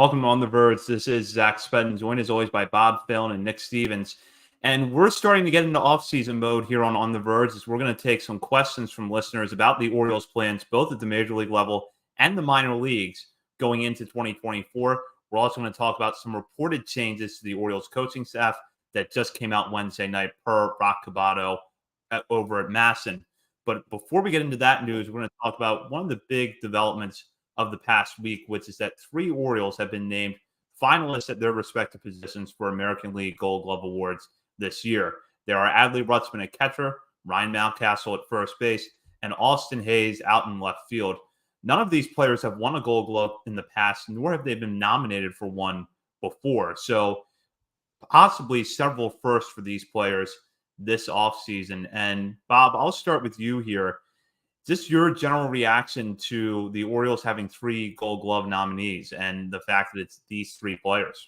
Welcome on the Verge. This is Zach Spedden, joined as always by Bob Phelan and Nick Stevens. And we're starting to get into off-season mode here on the Verge, as we're going to take some questions from listeners about the Orioles' plans, both at the major league level and the minor leagues going into 2024. We're also going to talk about some reported changes to the Orioles coaching staff that just came out Wednesday night per Rock Cabato over at Masson. But before we get into that news, we're going to talk about one of the big developments of the past week, which is that 3 Orioles have been named finalists at their respective positions for American League Gold Glove Awards this year. There are Adley Rutschman at catcher, Ryan Mountcastle at first base, and Austin Hayes out in left field. None of these players have won a Gold Glove in the past, nor have they been nominated for one before. So possibly several firsts for these players this offseason. And Bob, I'll start with you here. Just your general reaction to the Orioles having 3 Gold Glove nominees and the fact that it's these 3 players.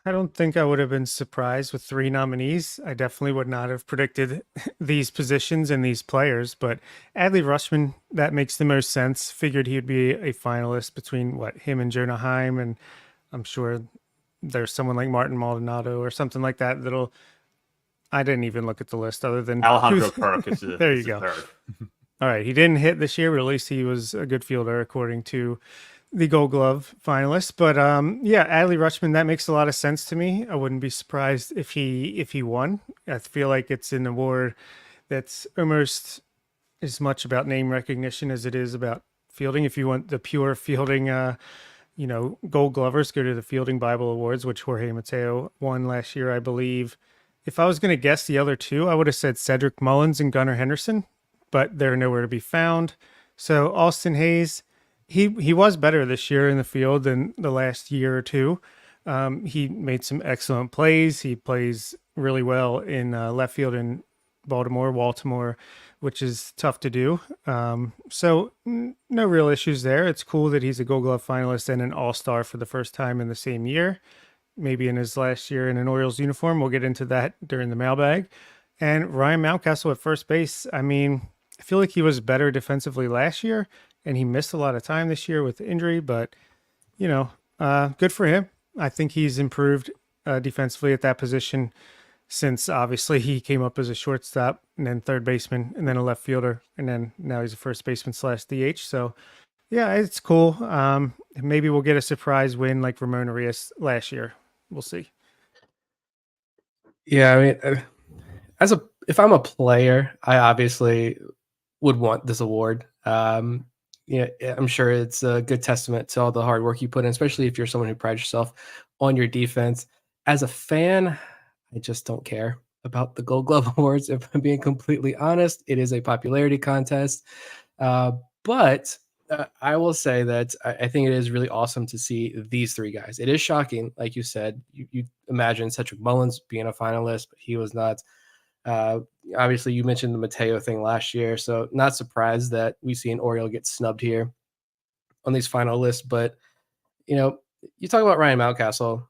I don't think I would have been surprised with 3 nominees. I definitely would not have predicted these positions and these players, but Adley Rutschman, that makes the most sense. Figured he'd be a finalist between him and Jonah Heim, and I'm sure there's someone like Martin Maldonado or something like that I didn't even look at the list other than Alejandro Kirk is there you go. All right, he didn't hit this year, but at least he was a good fielder according to the Gold Glove finalists. But yeah, Adley Rutschman, that makes a lot of sense to me. I wouldn't be surprised if he won. I feel like it's an award that's almost as much about name recognition as it is about fielding. If you want the pure fielding, Gold Glovers, go to the Fielding Bible Awards, which Jorge Mateo won last year, I believe. If I was going to guess the other 2, I would have said Cedric Mullins and Gunnar Henderson, but they're nowhere to be found. So Austin Hayes, he was better this year in the field than the last year or 2. He made some excellent plays. He plays really well in left field in Baltimore, which is tough to do. So no real issues there. It's cool that he's a Gold Glove finalist and an all-star for the first time in the same year, maybe in his last year in an Orioles uniform. We'll get into that during the mailbag. And Ryan Mountcastle at first base, I mean, I feel like he was better defensively last year, and he missed a lot of time this year with injury, but, good for him. I think he's improved defensively at that position since obviously he came up as a shortstop and then third baseman and then a left fielder, and then now he's a first baseman / DH. So, yeah, it's cool. Maybe we'll get a surprise win like Ramon Arias last year. We'll see. Yeah, I mean, if I'm a player, I obviously would want this award. I'm sure it's a good testament to all the hard work you put in, especially if you're someone who prides yourself on your defense. As a fan, I just don't care about the Gold Glove Awards. If I'm being completely honest, it is a popularity contest. But I will say that I think it is really awesome to see these 3 guys. It is shocking, like you said. You imagine Cedric Mullins being a finalist, but he was not. Obviously, you mentioned the Mateo thing last year, so not surprised that we see an Oriole get snubbed here on these final lists. But, you talk about Ryan Mountcastle.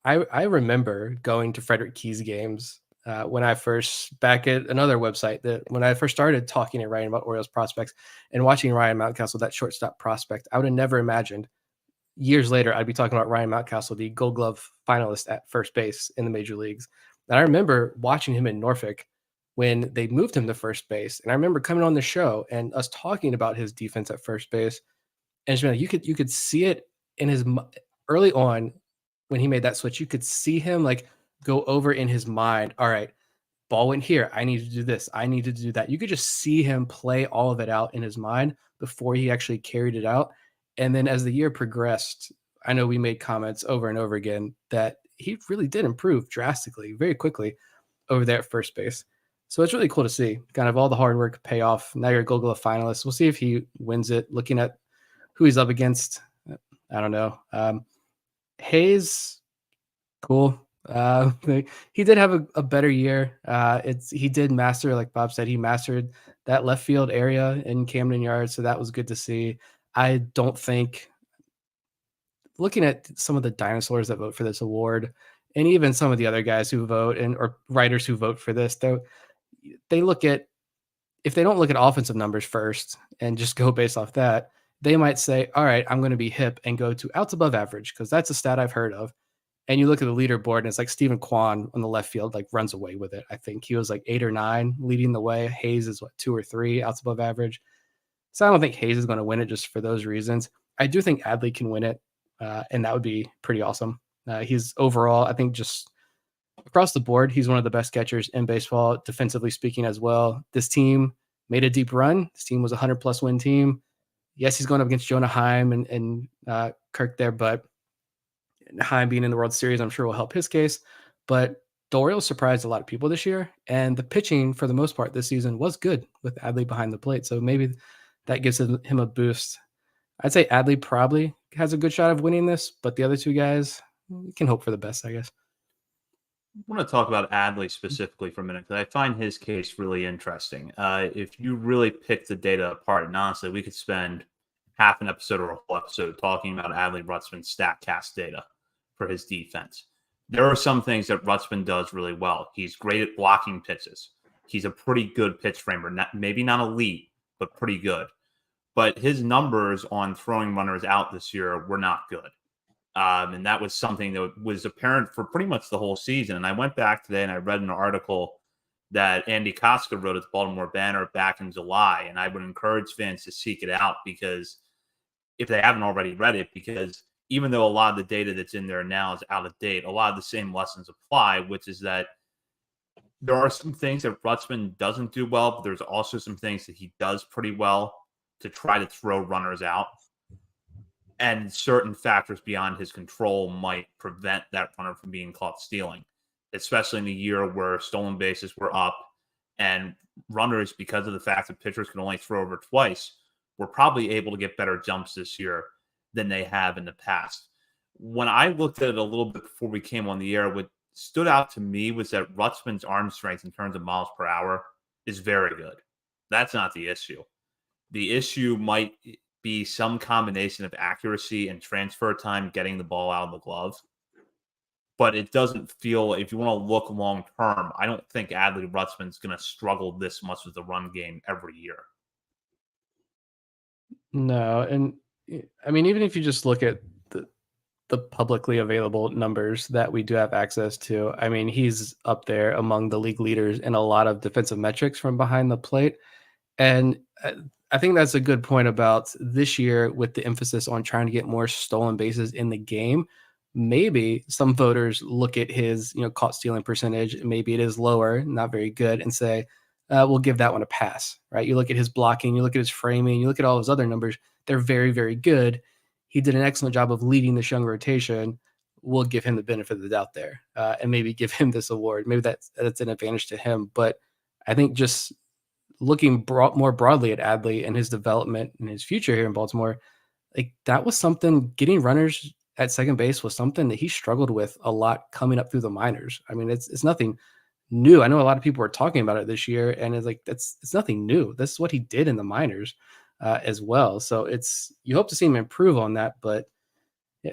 I remember going to Frederick Keyes games when I first, back at another website, when I first started talking and writing about Orioles prospects and watching Ryan Mountcastle, that shortstop prospect. I would have never imagined years later I'd be talking about Ryan Mountcastle, the Gold Glove finalist at first base in the major leagues. And I remember watching him in Norfolk when they moved him to first base. And I remember coming on the show and us talking about his defense at first base. And you could see it in his early on when he made that switch. You could see him go over in his mind. All right, ball went here. I need to do this. I need to do that. You could just see him play all of it out in his mind before he actually carried it out. And then as the year progressed, I know we made comments over and over again that he really did improve drastically, very quickly over there at first base. So it's really cool to see kind of all the hard work pay off. Now you're a Gold Glove finalist. We'll see if he wins it. Looking at who he's up against, I don't know. Hayes, cool. He did have a better year. He did master, like Bob said, he mastered that left field area in Camden Yards. So that was good to see. I don't think, looking at some of the dinosaurs that vote for this award, and even some of the other guys who vote or writers who vote for this, they look at, if they don't look at offensive numbers first and just go based off that, they might say, all right, I'm going to be hip and go to outs above average because that's a stat I've heard of. And you look at the leaderboard and it's like Stephen Kwan on the left field, like runs away with it. I think he was like 8 or 9 leading the way. Hayes is 2 or 3 outs above average. So I don't think Hayes is going to win it just for those reasons. I do think Adley can win it. And that would be pretty awesome. He's overall, I think just across the board, he's one of the best catchers in baseball, defensively speaking as well. This team made a deep run. This team was a 100-plus win team. Yes, he's going up against Jonah Heim and Kirk there, but Heim being in the World Series, I'm sure will help his case. But the Orioles surprised a lot of people this year, and the pitching for the most part this season was good with Adley behind the plate. So maybe that gives him a boost. I'd say Adley probably has a good shot of winning this, but the other two guys can hope for the best, I guess. I want to talk about Adley specifically for a minute because I find his case really interesting. If you really pick the data apart, and honestly, we could spend half an episode or a whole episode talking about Adley Rutzman's StatCast data for his defense. There are some things that Rutzman does really well. He's great at blocking pitches. He's a pretty good pitch framer, maybe not elite, but pretty good. But his numbers on throwing runners out this year were not good. And that was something that was apparent for pretty much the whole season. And I went back today and I read an article that Andy Koska wrote at the Baltimore Banner back in July. And I would encourage fans to seek it out because if they haven't already read it, because even though a lot of the data that's in there now is out of date, a lot of the same lessons apply, which is that there are some things that Rutzman doesn't do well, but there's also some things that he does pretty well to try to throw runners out. And certain factors beyond his control might prevent that runner from being caught stealing, especially in a year where stolen bases were up and runners, because of the fact that pitchers can only throw over twice, were probably able to get better jumps this year than they have in the past. When I looked at it a little bit before we came on the air, what stood out to me was that Rutzman's arm strength in terms of miles per hour is very good. That's not the issue. The issue might be some combination of accuracy and transfer time getting the ball out of the glove. But it doesn't feel, if you want to look long term, I don't think Adley Rutzman's going to struggle this much with the run game every year. No, and I mean, even if you just look at the publicly available numbers that we do have access to, I mean, he's up there among the league leaders in a lot of defensive metrics from behind the plate. And I think that's a good point about this year with the emphasis on trying to get more stolen bases in the game. Maybe some voters look at his, caught stealing percentage, maybe it is lower, not very good, and say, we'll give that one a pass, right? You look at his blocking, you look at his framing, you look at all his other numbers, they're very, very good. He did an excellent job of leading this young rotation. We'll give him the benefit of the doubt there, and maybe give him this award. Maybe that's an advantage to him. But I think just looking more broadly at Adley and his development and his future here in Baltimore, like that was something, getting runners at second base was something that he struggled with a lot coming up through the minors. I mean, it's nothing new. I know a lot of people were talking about it this year, and it's like, it's nothing new. This is what he did in the minors as well. So you hope to see him improve on that. But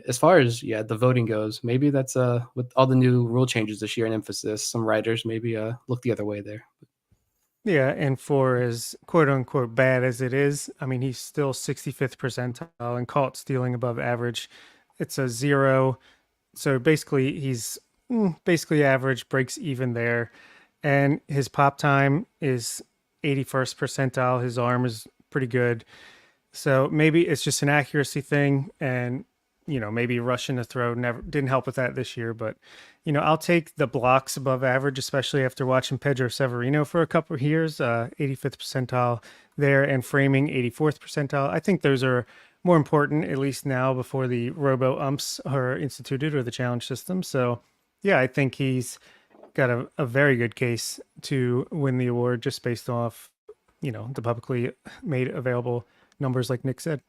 as far as the voting goes, maybe that's with all the new rule changes this year and emphasis, some writers maybe look the other way there. Yeah, and for as quote-unquote bad as it is, I mean, he's still 65th percentile and caught stealing above average. It's a 0. So basically, he's basically average, breaks even there. And his pop time is 81st percentile. His arm is pretty good. So maybe it's just an accuracy thing, and maybe rushing the throw didn't help with that this year. But I'll take the blocks above average, especially after watching Pedro Severino for a couple of years. 85th percentile there, and framing 84th percentile. I think those are more important, at least now, before the robo umps are instituted or the challenge system. So yeah, I think he's got a very good case to win the award just based off the publicly made available numbers, like Nick said.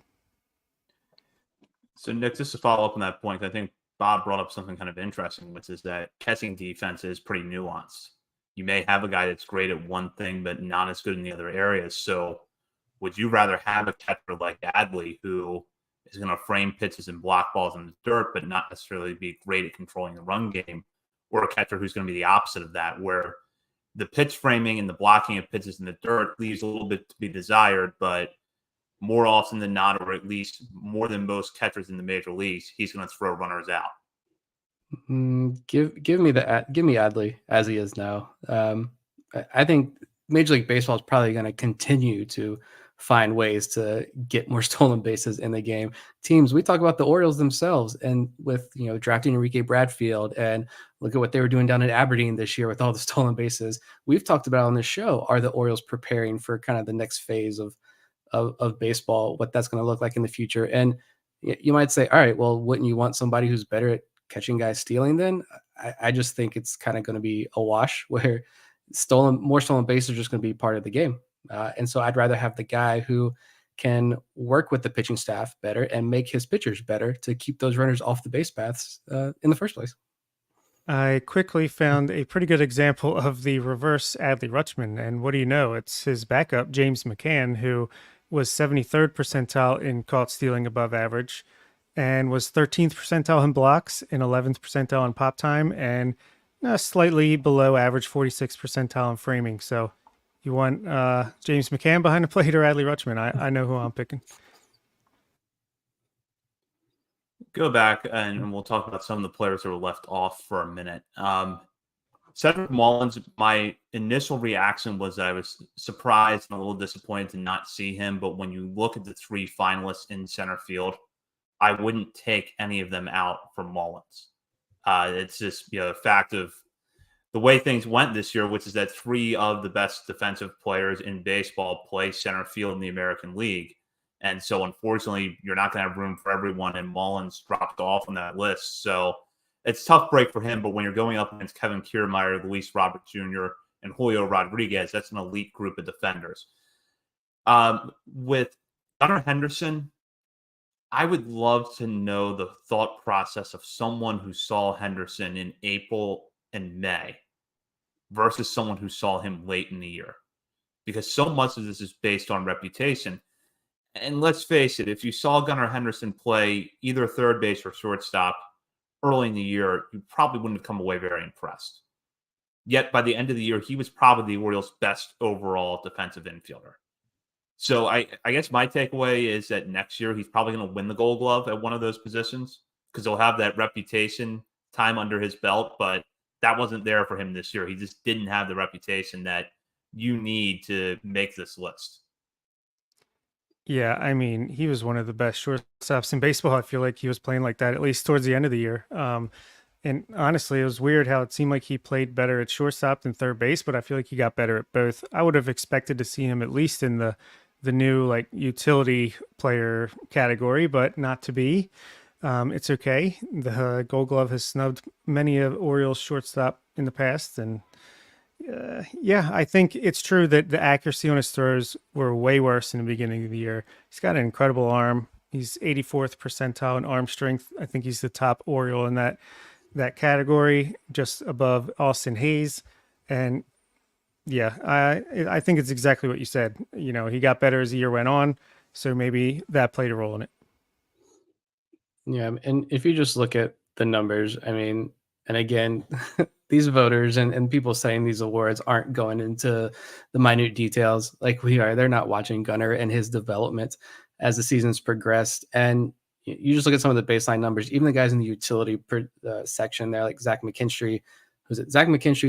So, Nick, just to follow up on that point, I think Bob brought up something kind of interesting, which is that catching defense is pretty nuanced. You may have a guy that's great at one thing, but not as good in the other areas. So would you rather have a catcher like Adley, who is going to frame pitches and block balls in the dirt, but not necessarily be great at controlling the run game, or a catcher who's going to be the opposite of that, where the pitch framing and the blocking of pitches in the dirt leaves a little bit to be desired, but more often than not, or at least more than most catchers in the major leagues, he's going to throw runners out. Give me Adley as he is now. I think Major League Baseball is probably going to continue to find ways to get more stolen bases in the game. Teams, we talk about the Orioles themselves, and with drafting Enrique Bradfield, and look at what they were doing down at Aberdeen this year with all the stolen bases. We've talked about on this show, are the Orioles preparing for kind of the next phase of baseball, what that's going to look like in the future? And you might say, all right, well, wouldn't you want somebody who's better at catching guys stealing? Then I just think it's kind of going to be a wash where more stolen bases are just going to be part of the game. And so I'd rather have the guy who can work with the pitching staff better and make his pitchers better to keep those runners off the base paths in the first place. I quickly found a pretty good example of the reverse Adley Rutschman. And what do you know? It's his backup, James McCann, who was 73rd percentile in caught stealing above average and was 13th percentile in blocks and 11th percentile in pop time and slightly below average 46th percentile in framing. So you want James McCann behind the plate or Adley Rutschman? I know who I'm picking. Go back and we'll talk about some of the players that were left off for a minute. Cedric Mullins, my initial reaction was that I was surprised and a little disappointed to not see him. But when you look at the three finalists in center field, I wouldn't take any of them out for Mullins. It's just a fact of the way things went this year, which is that three of the best defensive players in baseball play center field in the American League. And so, unfortunately, you're not going to have room for everyone, and Mullins dropped off on that list. So it's a tough break for him, but when you're going up against Kevin Kiermaier, Luis Robert Jr., and Julio Rodriguez, that's an elite group of defenders. With Gunnar Henderson, I would love to know the thought process of someone who saw Henderson in April and May versus someone who saw him late in the year. Because so much of this is based on reputation. And let's face it, if you saw Gunnar Henderson play either third base or shortstop early in the year, you probably wouldn't come away very impressed. Yet by the end of the year, he was probably the Orioles' best overall defensive infielder. So I guess my takeaway is that next year he's probably going to win the Gold Glove at one of those positions because he'll have that reputation time under his belt, but that wasn't there for him this year. He just didn't have the reputation that you need to make this list. Yeah, I mean, he was one of the best shortstops in baseball. I feel like he was playing like that, at least towards the end of the year. And honestly, it was weird how it seemed like he played better at shortstop than third base, but I feel like he got better at both. I would have expected to see him at least in the new like utility player category, but not to be. It's okay. The Gold Glove has snubbed many of Orioles shortstop in the past, and yeah, I think it's true that the accuracy on his throws were way worse in the beginning of the year. He's got an incredible arm. He's 84th percentile in arm strength. I think he's the top Oriole in that category, just above Austin Hayes. And yeah, I think it's exactly what you said. He got better as the year went on, so maybe that played a role in it. Yeah, and if you just look at the numbers, I mean, and again, these voters and people saying these awards aren't going into the minute details like we are. They're not watching Gunnar and his development as the season's progressed. And you just look at some of the baseline numbers, even the guys in the utility section there, like Zach McKinstry,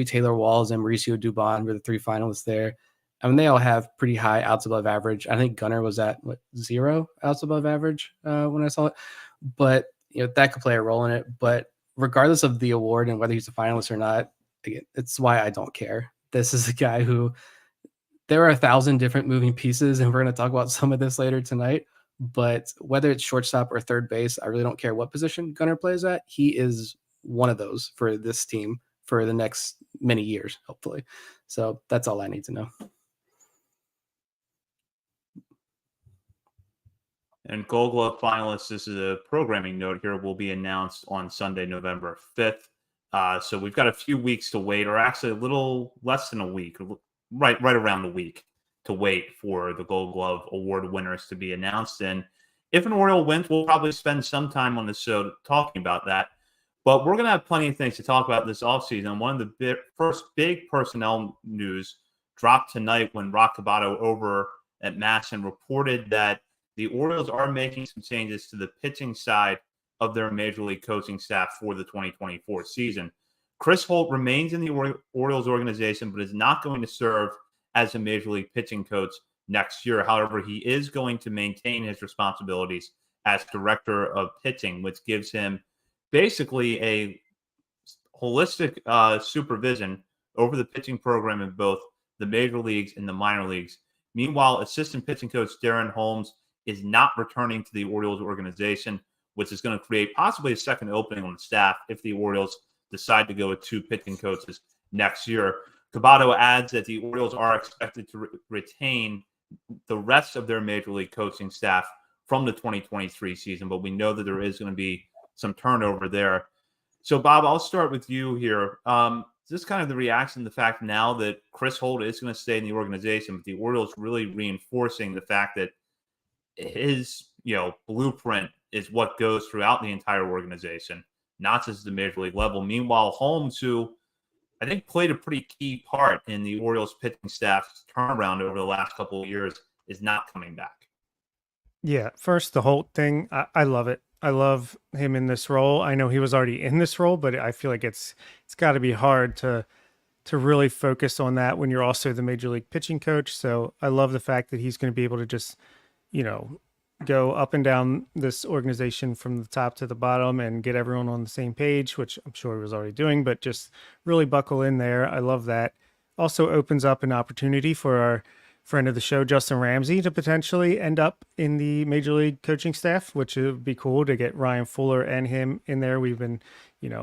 Taylor Walls, and Mauricio Dubon were the three finalists there. I mean, they all have pretty high outs above average. I think Gunnar was at 0 outs above average when I saw it. But that could play a role in it. But regardless of the award and whether he's a finalist or not, again, it's why I don't care. This is a guy who there are 1,000 different moving pieces, and we're going to talk about some of this later tonight. But whether it's shortstop or third base, I really don't care what position Gunnar plays at. He is one of those for this team for the next many years, hopefully. So that's all I need to know. And Gold Glove finalists, this is a programming note here, will be announced on Sunday, November 5th. So we've got a few weeks to wait, or actually a little less than a week, right around the week to wait for the Gold Glove award winners to be announced. And if an Oriole wins, we'll probably spend some time on the show talking about that. But we're going to have plenty of things to talk about this offseason. One of the first big personnel news dropped tonight when Rock Cabato over at MASN reported that the Orioles are making some changes to the pitching side of their major league coaching staff for the 2024 season. Chris Holt remains in the Orioles organization, but is not going to serve as a major league pitching coach next year. However, he is going to maintain his responsibilities as director of pitching, which gives him basically a holistic supervision over the pitching program in both the major leagues and the minor leagues. Meanwhile, assistant pitching coach Darren Holmes is not returning to the Orioles organization, which is going to create possibly a second opening on the staff if the Orioles decide to go with 2 pitching coaches next year. Cabato adds that the Orioles are expected to retain the rest of their major league coaching staff from the 2023 season, but we know that there is going to be some turnover there. So, Bob, I'll start with you here. Just kind of the reaction to the fact now that Chris Holt is going to stay in the organization, but the Orioles really reinforcing the fact that his, blueprint is what goes throughout the entire organization, not just the major league level. Meanwhile, Holmes, who I think played a pretty key part in the Orioles pitching staff's turnaround over the last couple of years, is not coming back. Yeah, first, the Holt thing, I love it. I love him in this role. I know he was already in this role, but I feel like it's got to be hard to really focus on that when you're also the major league pitching coach. So I love the fact that he's going to be able to just, go up and down this organization from the top to the bottom and get everyone on the same page, which I'm sure he was already doing, but just really buckle in there. I love that. Also opens up an opportunity for our friend of the show, Justin Ramsey, to potentially end up in the major league coaching staff, which would be cool to get Ryan Fuller and him in there. We've been,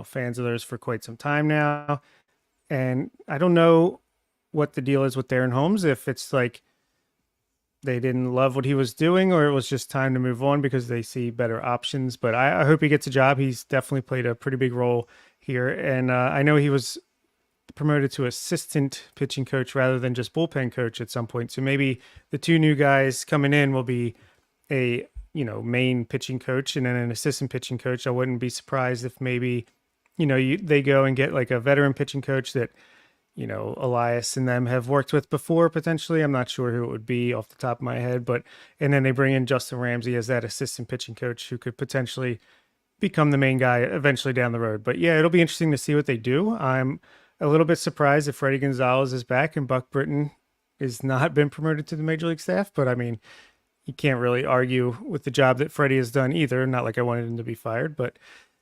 fans of theirs for quite some time now. And I don't know what the deal is with Darren Holmes, if it's like they didn't love what he was doing or it was just time to move on because they see better options. But I hope he gets a job. He's definitely played a pretty big role here. And I know he was promoted to assistant pitching coach rather than just bullpen coach at some point. So maybe the 2 new guys coming in will be a, main pitching coach and then an assistant pitching coach. I wouldn't be surprised if maybe, they go and get like a veteran pitching coach that, Elias and them have worked with before, potentially. I'm not sure who it would be off the top of my head, and then they bring in Justin Ramsey as that assistant pitching coach who could potentially become the main guy eventually down the road. But yeah, it'll be interesting to see what they do. I'm a little bit surprised if Freddie Gonzalez is back and Buck Britton is not been promoted to the major league staff, but I mean, you can't really argue with the job that Freddie has done either. Not like I wanted him to be fired, but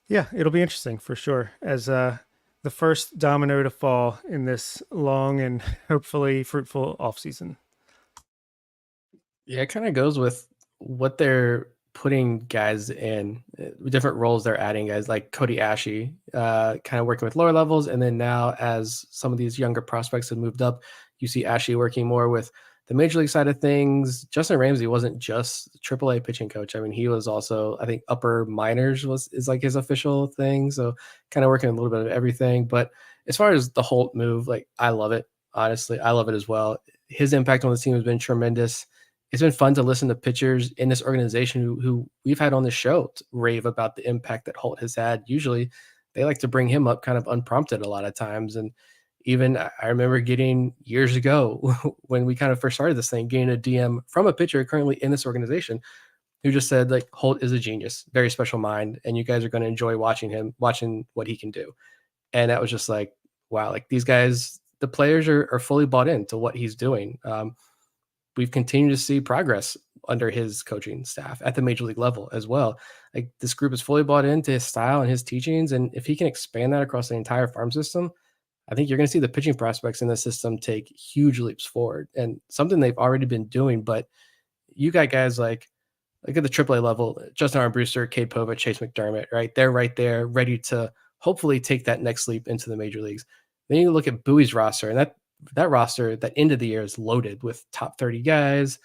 yeah, it'll be interesting for sure as the first domino to fall in this long and hopefully fruitful offseason. Yeah, it kind of goes with what they're putting guys in, different roles they're adding guys like Cody Ashe, kind of working with lower levels. And then now as some of these younger prospects have moved up, you see Ashe working more with the major league side of things. Justin Ramsey wasn't just AAA pitching coach. I mean, he was also, I think, upper minors is like his official thing. So kind of working a little bit of everything. But as far as the Holt move, like, I love it. Honestly, I love it as well. His impact on the team has been tremendous. It's been fun to listen to pitchers in this organization who we've had on the show rave about the impact that Holt has had. Usually they like to bring him up kind of unprompted a lot of times. And even I remember getting years ago when we kind of first started this thing, getting a DM from a pitcher currently in this organization who just said, like, Holt is a genius, very special mind, and you guys are going to enjoy watching what he can do. And that was just like, wow, like these guys, the players are fully bought into what he's doing. We've continued to see progress under his coaching staff at the major league level as well. Like, this group is fully bought into his style and his teachings. And if he can expand that across the entire farm system, I think you're going to see the pitching prospects in the system take huge leaps forward, and something they've already been doing. But you got guys like at the AAA level, Justin Armbruster, Cade Povich, Chase McDermott, right? They're right there ready to hopefully take that next leap into the major leagues. Then you look at Bowie's roster, and that roster, that end of the year, is loaded with top 30 guys,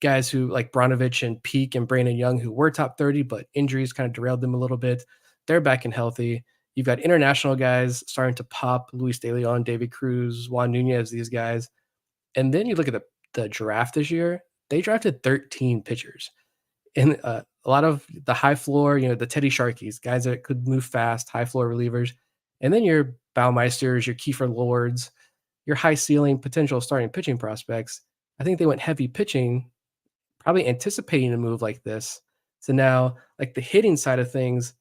guys who like Bronovich and Peak and Brandon Young, who were top 30, but injuries kind of derailed them a little bit. They're back and healthy. You've got international guys starting to pop, Luis De Leon, David Cruz, Juan Nunez, these guys. And then you look at the draft this year, they drafted 13 pitchers. And a lot of the high floor, the Teddy Sharkeys, guys that could move fast, high floor relievers. And then your Baumeisters, your Kiefer Lords, your high ceiling potential starting pitching prospects. I think they went heavy pitching probably anticipating a move like this. So now, like the hitting side of things,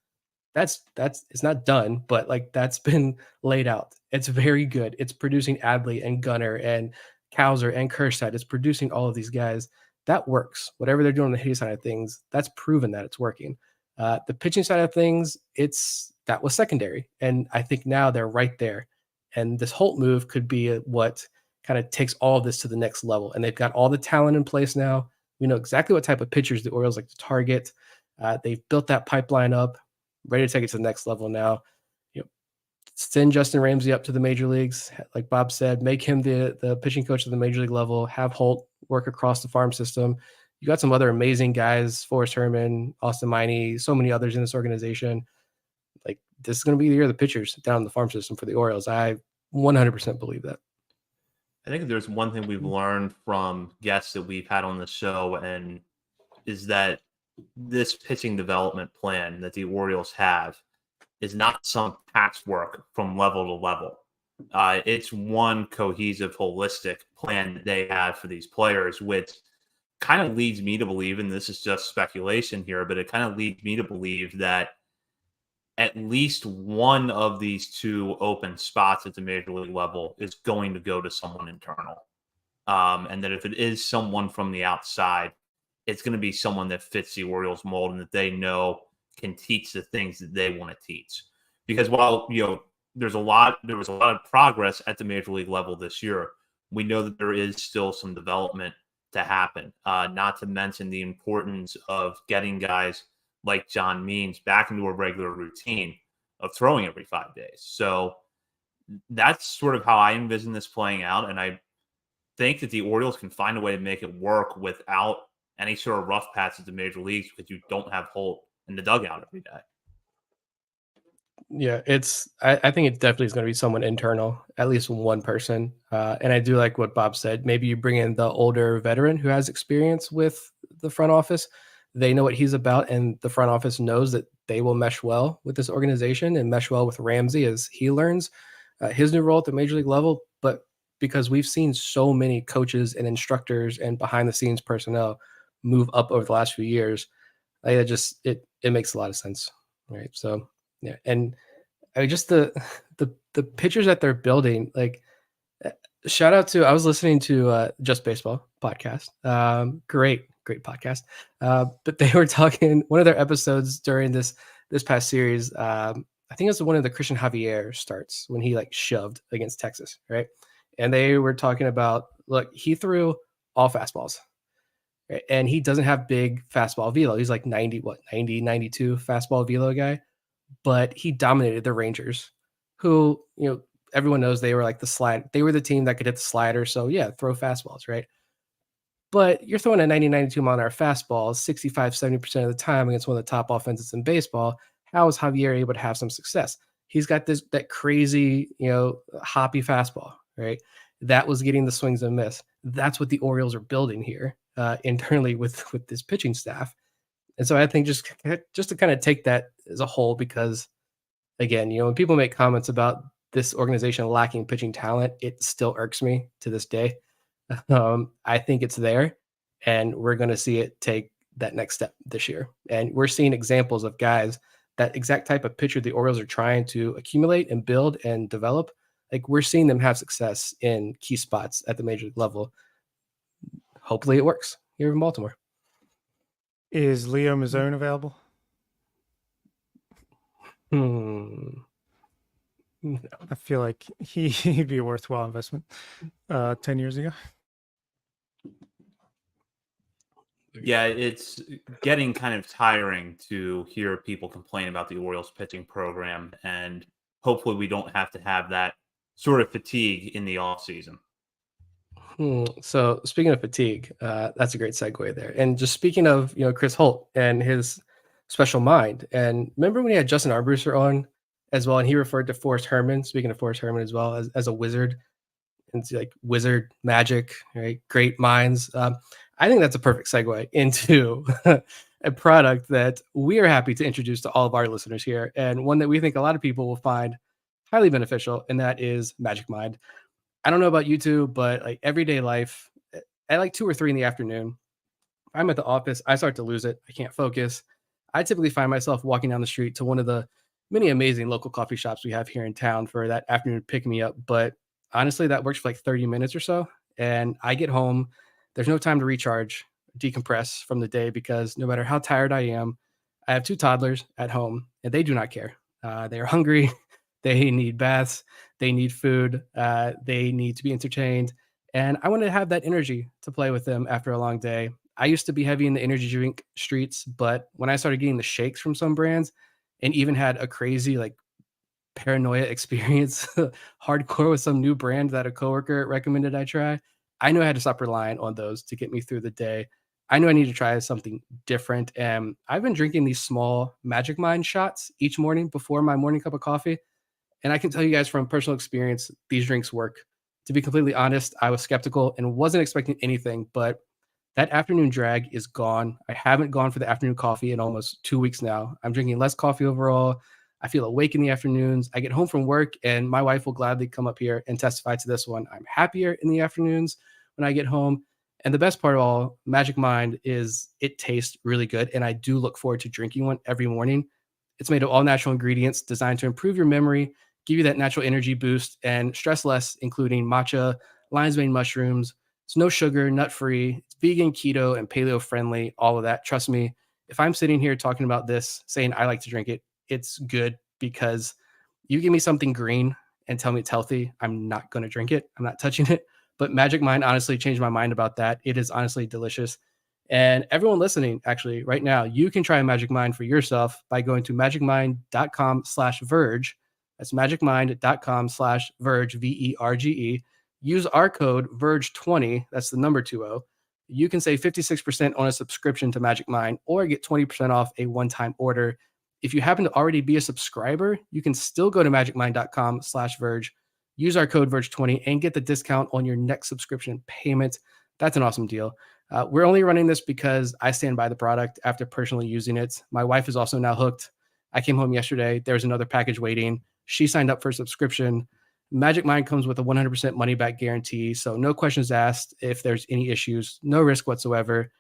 that's it's not done, but like that's been laid out. It's very good. It's producing Adley and Gunnar and Kowser and Kerstad. It's producing all of these guys. That works. Whatever they're doing on the hitting side of things, that's proven that it's working. The pitching side of things, that was secondary, and I think now they're right there. And this Holt move could be what kind of takes all of this to the next level. And they've got all the talent in place now. We know exactly what type of pitchers the Orioles like to target. They've built that pipeline up, ready to take it to the next level now. Send Justin Ramsey up to the major leagues, like Bob said, make him the pitching coach of the major league level, have Holt work across the farm system. You got some other amazing guys, Forrest Herman, Austin Miney, so many others in this organization. Like this is going to be the year of the pitchers down in the farm system for the Orioles. I 100% believe that. I think there's one thing we've learned from guests that we've had on the show, and is that this pitching development plan that the Orioles have is not some patchwork from level to level. It's one cohesive, holistic plan that they have for these players, which kind of leads me to believe, and this is just speculation here, but it kind of leads me to believe that at least one of these two open spots at the major league level is going to go to someone internal. And that if it is someone from the outside, it's going to be someone that fits the Orioles mold and that they know can teach the things that they want to teach. Because while, there was a lot of progress at the major league level this year, we know that there is still some development to happen. Not to mention the importance of getting guys like John Means back into a regular routine of throwing every 5 days. So that's sort of how I envision this playing out. And I think that the Orioles can find a way to make it work without any sort of rough patch at the major leagues, because you don't have Holt in the dugout every day. Yeah, I think it definitely is going to be someone internal, at least one person. And I do like what Bob said. Maybe you bring in the older veteran who has experience with the front office. They know what he's about, and the front office knows that they will mesh well with this organization and mesh well with Ramsey as he learns his new role at the major league level. But because we've seen so many coaches and instructors and behind the scenes personnel move up over the last few years, it makes a lot of sense, right? So yeah, and just the pitchers that they're building, like shout out to, I was listening to Just Baseball podcast, great podcast, but they were talking one of their episodes during this past series. I think it was one of the Christian Javier starts when he like shoved against Texas, right? And they were talking about, look, he threw all fastballs, right? And he doesn't have big fastball velo. He's like 92 fastball velo guy, but he dominated the Rangers, who, everyone knows they were like they were the team that could hit the slider. So yeah, throw fastballs, right? But you're throwing a 90-92 mile an hour fastball 65-70% of the time against one of the top offenses in baseball. How is Javier able to have some success? He's got that crazy, hoppy fastball, right? That was getting the swings and miss. That's what the Orioles are building here internally with this pitching staff. And so I think just to kind of take that as a whole, because again, when people make comments about this organization lacking pitching talent, it still irks me to this day. I think it's there, and we're going to see it take that next step this year. And we're seeing examples of guys, that exact type of pitcher the Orioles are trying to accumulate and build and develop. Like we're seeing them have success in key spots at the major league level. Hopefully it works here in Baltimore. Is Leo Mazzone available? No. I feel like he'd be a worthwhile investment 10 years ago. Yeah, it's getting kind of tiring to hear people complain about the Orioles pitching program, and hopefully we don't have to have that sort of fatigue in the offseason. So speaking of fatigue, that's a great segue there. And just speaking of, Chris Holt and his special mind, and remember when he had Justin Arbruster on as well, and he referred to Forrest Herman, speaking of Forrest Herman as well, as a wizard, and it's like wizard magic, right? Great minds. I think that's a perfect segue into a product that we are happy to introduce to all of our listeners here, and one that we think a lot of people will find highly beneficial, and that is Magic Mind. I don't know about you two, but like everyday life, at like 2 or 3 in the afternoon, I'm at the office, I start to lose it. I can't focus. I typically find myself walking down the street to one of the many amazing local coffee shops we have here in town for that afternoon pick me up. But honestly, that works for like 30 minutes or so. And I get home, there's no time to recharge, decompress from the day because no matter how tired I am, I have two toddlers at home and they do not care. They are hungry. They need baths. They need food. They need to be entertained. And I want to have that energy to play with them after a long day. I used to be heavy in the energy drink streets, but when I started getting the shakes from some brands and even had a crazy like paranoia experience hardcore with some new brand that a coworker recommended I try, I knew I had to stop relying on those to get me through the day. I knew I need to try something different. And I've been drinking these small Magic Mind shots each morning before my morning cup of coffee. And I can tell you guys from personal experience, these drinks work. To be completely honest, I was skeptical and wasn't expecting anything, but that afternoon drag is gone. I haven't gone for the afternoon coffee in almost 2 weeks now. I'm drinking less coffee overall. I feel awake in the afternoons. I get home from work, and my wife will gladly come up here and testify to this one. I'm happier in the afternoons when I get home. And the best part of all, Magic Mind is it tastes really good, and I do look forward to drinking one every morning. It's made of all natural ingredients designed to improve your memory, give you that natural energy boost, and stress less, including matcha, lion's mane mushrooms. It's no sugar, nut free, it's vegan, keto, and paleo friendly, all of that. Trust me, if I'm sitting here talking about this, saying I like to drink it, it's good because you give me something green and tell me it's healthy, I'm not going to drink it. I'm not touching it. But Magic Mind honestly changed my mind about that. It is honestly delicious. And everyone listening, actually, right now, you can try Magic Mind for yourself by going to magicmind.com/Verge. That's magicmind.com/Verge, VERGE. Use our code Verge20. That's the number 20. You can save 56% on a subscription to Magic Mind or get 20% off a one-time order. If you happen to already be a subscriber, you can still go to magicmind.com/Verge, use our code Verge20 and get the discount on your next subscription payment. That's an awesome deal. We're only running this because I stand by the product after personally using it. My wife is also now hooked. I came home yesterday. There's another package waiting. She signed up for a subscription. Magic Mind comes with a 100% money back guarantee. So no questions asked if there's any issues, no risk whatsoever.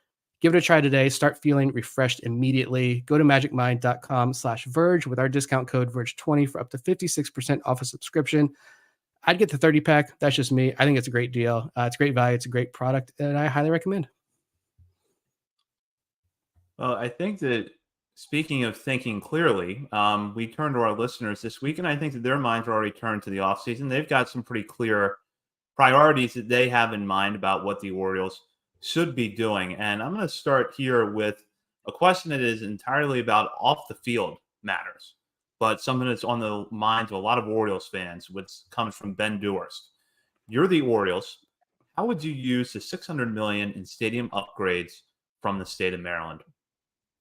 Give it a try today. Start feeling refreshed immediately. Go to magicmind.com/Verge with our discount code Verge20 for up to 56% off a subscription. I'd get the 30 pack. That's just me. I think it's a great deal. It's great value. It's a great product, and I highly recommend. Well, I think that speaking of thinking clearly, we turned to our listeners this week, and I think that their minds are already turned to the offseason. They've got some pretty clear priorities that they have in mind about what the Orioles should be doing. And I'm going to start here with a question that is entirely about off the field matters, but something that's on the minds of a lot of Orioles fans, which comes from Ben Durst. You're the Orioles. How would you use the $600 million in stadium upgrades from the state of Maryland?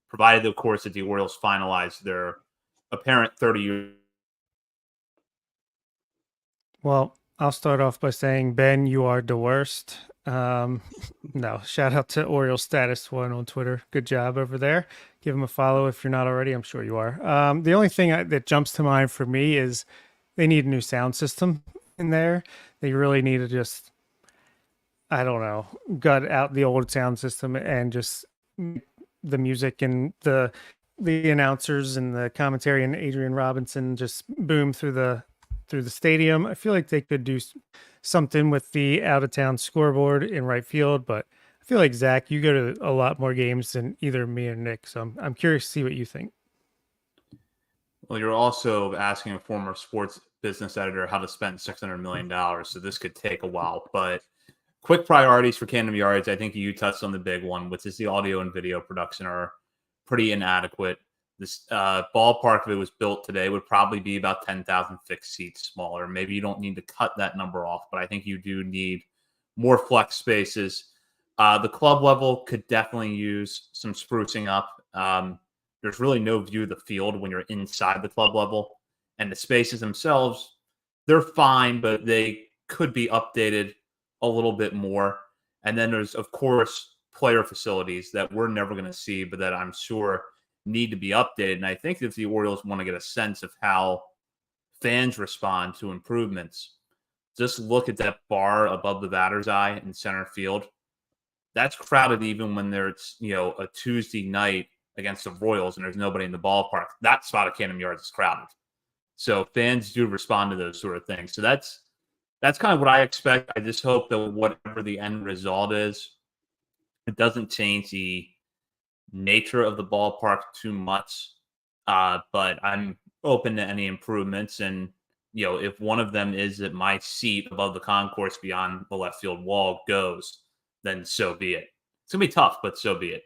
Provided, of course, that the Orioles finalize their apparent 30-year. Well, I'll start off by saying, Ben, you are the worst. No, shout out to Orioles Status One on Twitter. Good job over there. Give him a follow if you're not already. I'm sure you are. The only thing that jumps to mind for me is they need a new sound system in there. They really need to just, I don't know, gut out the old sound system and just the music and the announcers and the commentary and Adrian Robinson just boom through the stadium. I feel like they could do something with the out of town scoreboard in right field, but I feel like Zach, you go to a lot more games than either me or Nick, so I'm curious to see what you think. Well, you're also asking a former sports business editor how to spend $600 million, so this could take a while. But quick priorities for Camden Yards. I think you touched on the big one, which is the audio and video production are pretty inadequate. This ballpark, if it was built today, would probably be about 10,000 fixed seats smaller. Maybe you don't need to cut that number off, but I think you do need more flex spaces. The club level could definitely use some sprucing up. There's really no view of the field when you're inside the club level. And the spaces themselves, they're fine, but they could be updated a little bit more. And then there's, of course, player facilities that we're never going to see, but that I'm sure need to be updated. And I think if the Orioles want to get a sense of how fans respond to improvements, just look at that bar above the batter's eye in center field. that's crowded even when there's, a Tuesday night against the Royals and there's nobody in the ballpark. That spot at Camden Yards is crowded. So fans do respond to those sort of things. So that's kind of what I expect. I just hope that whatever the end result is, it doesn't change the nature of the ballpark too much. But I'm open to any improvements. And, if one of them is that my seat above the concourse beyond the left field wall goes, then so be it. It's going to be tough, but so be it.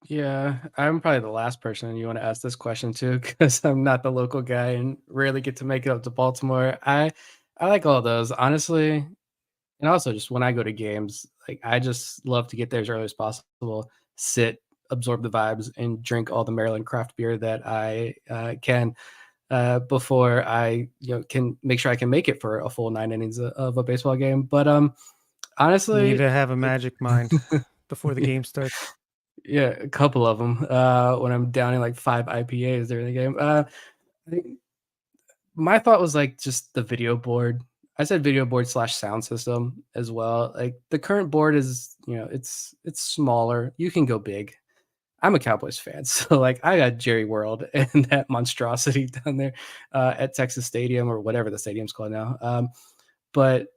Yeah, I'm probably the last person you want to ask this question to because I'm not the local guy and rarely get to make it up to Baltimore. I like all those, honestly. And also just when I go to games, like I just love to get there as early as possible, sit, absorb the vibes, and drink all the Maryland craft beer that I can before I can make sure I can make it for a full 9 innings of a baseball game. But You honestly, need to have a magic mind before the game starts. yeah, a couple of them when I'm downing like 5 IPAs during the game. I think my thought was like just the video board. I said video board slash sound system as well. Like the current board is, it's smaller. You can go big. I'm a Cowboys fan, so like I got Jerry World and that monstrosity down there at Texas Stadium or whatever the stadium's called now. But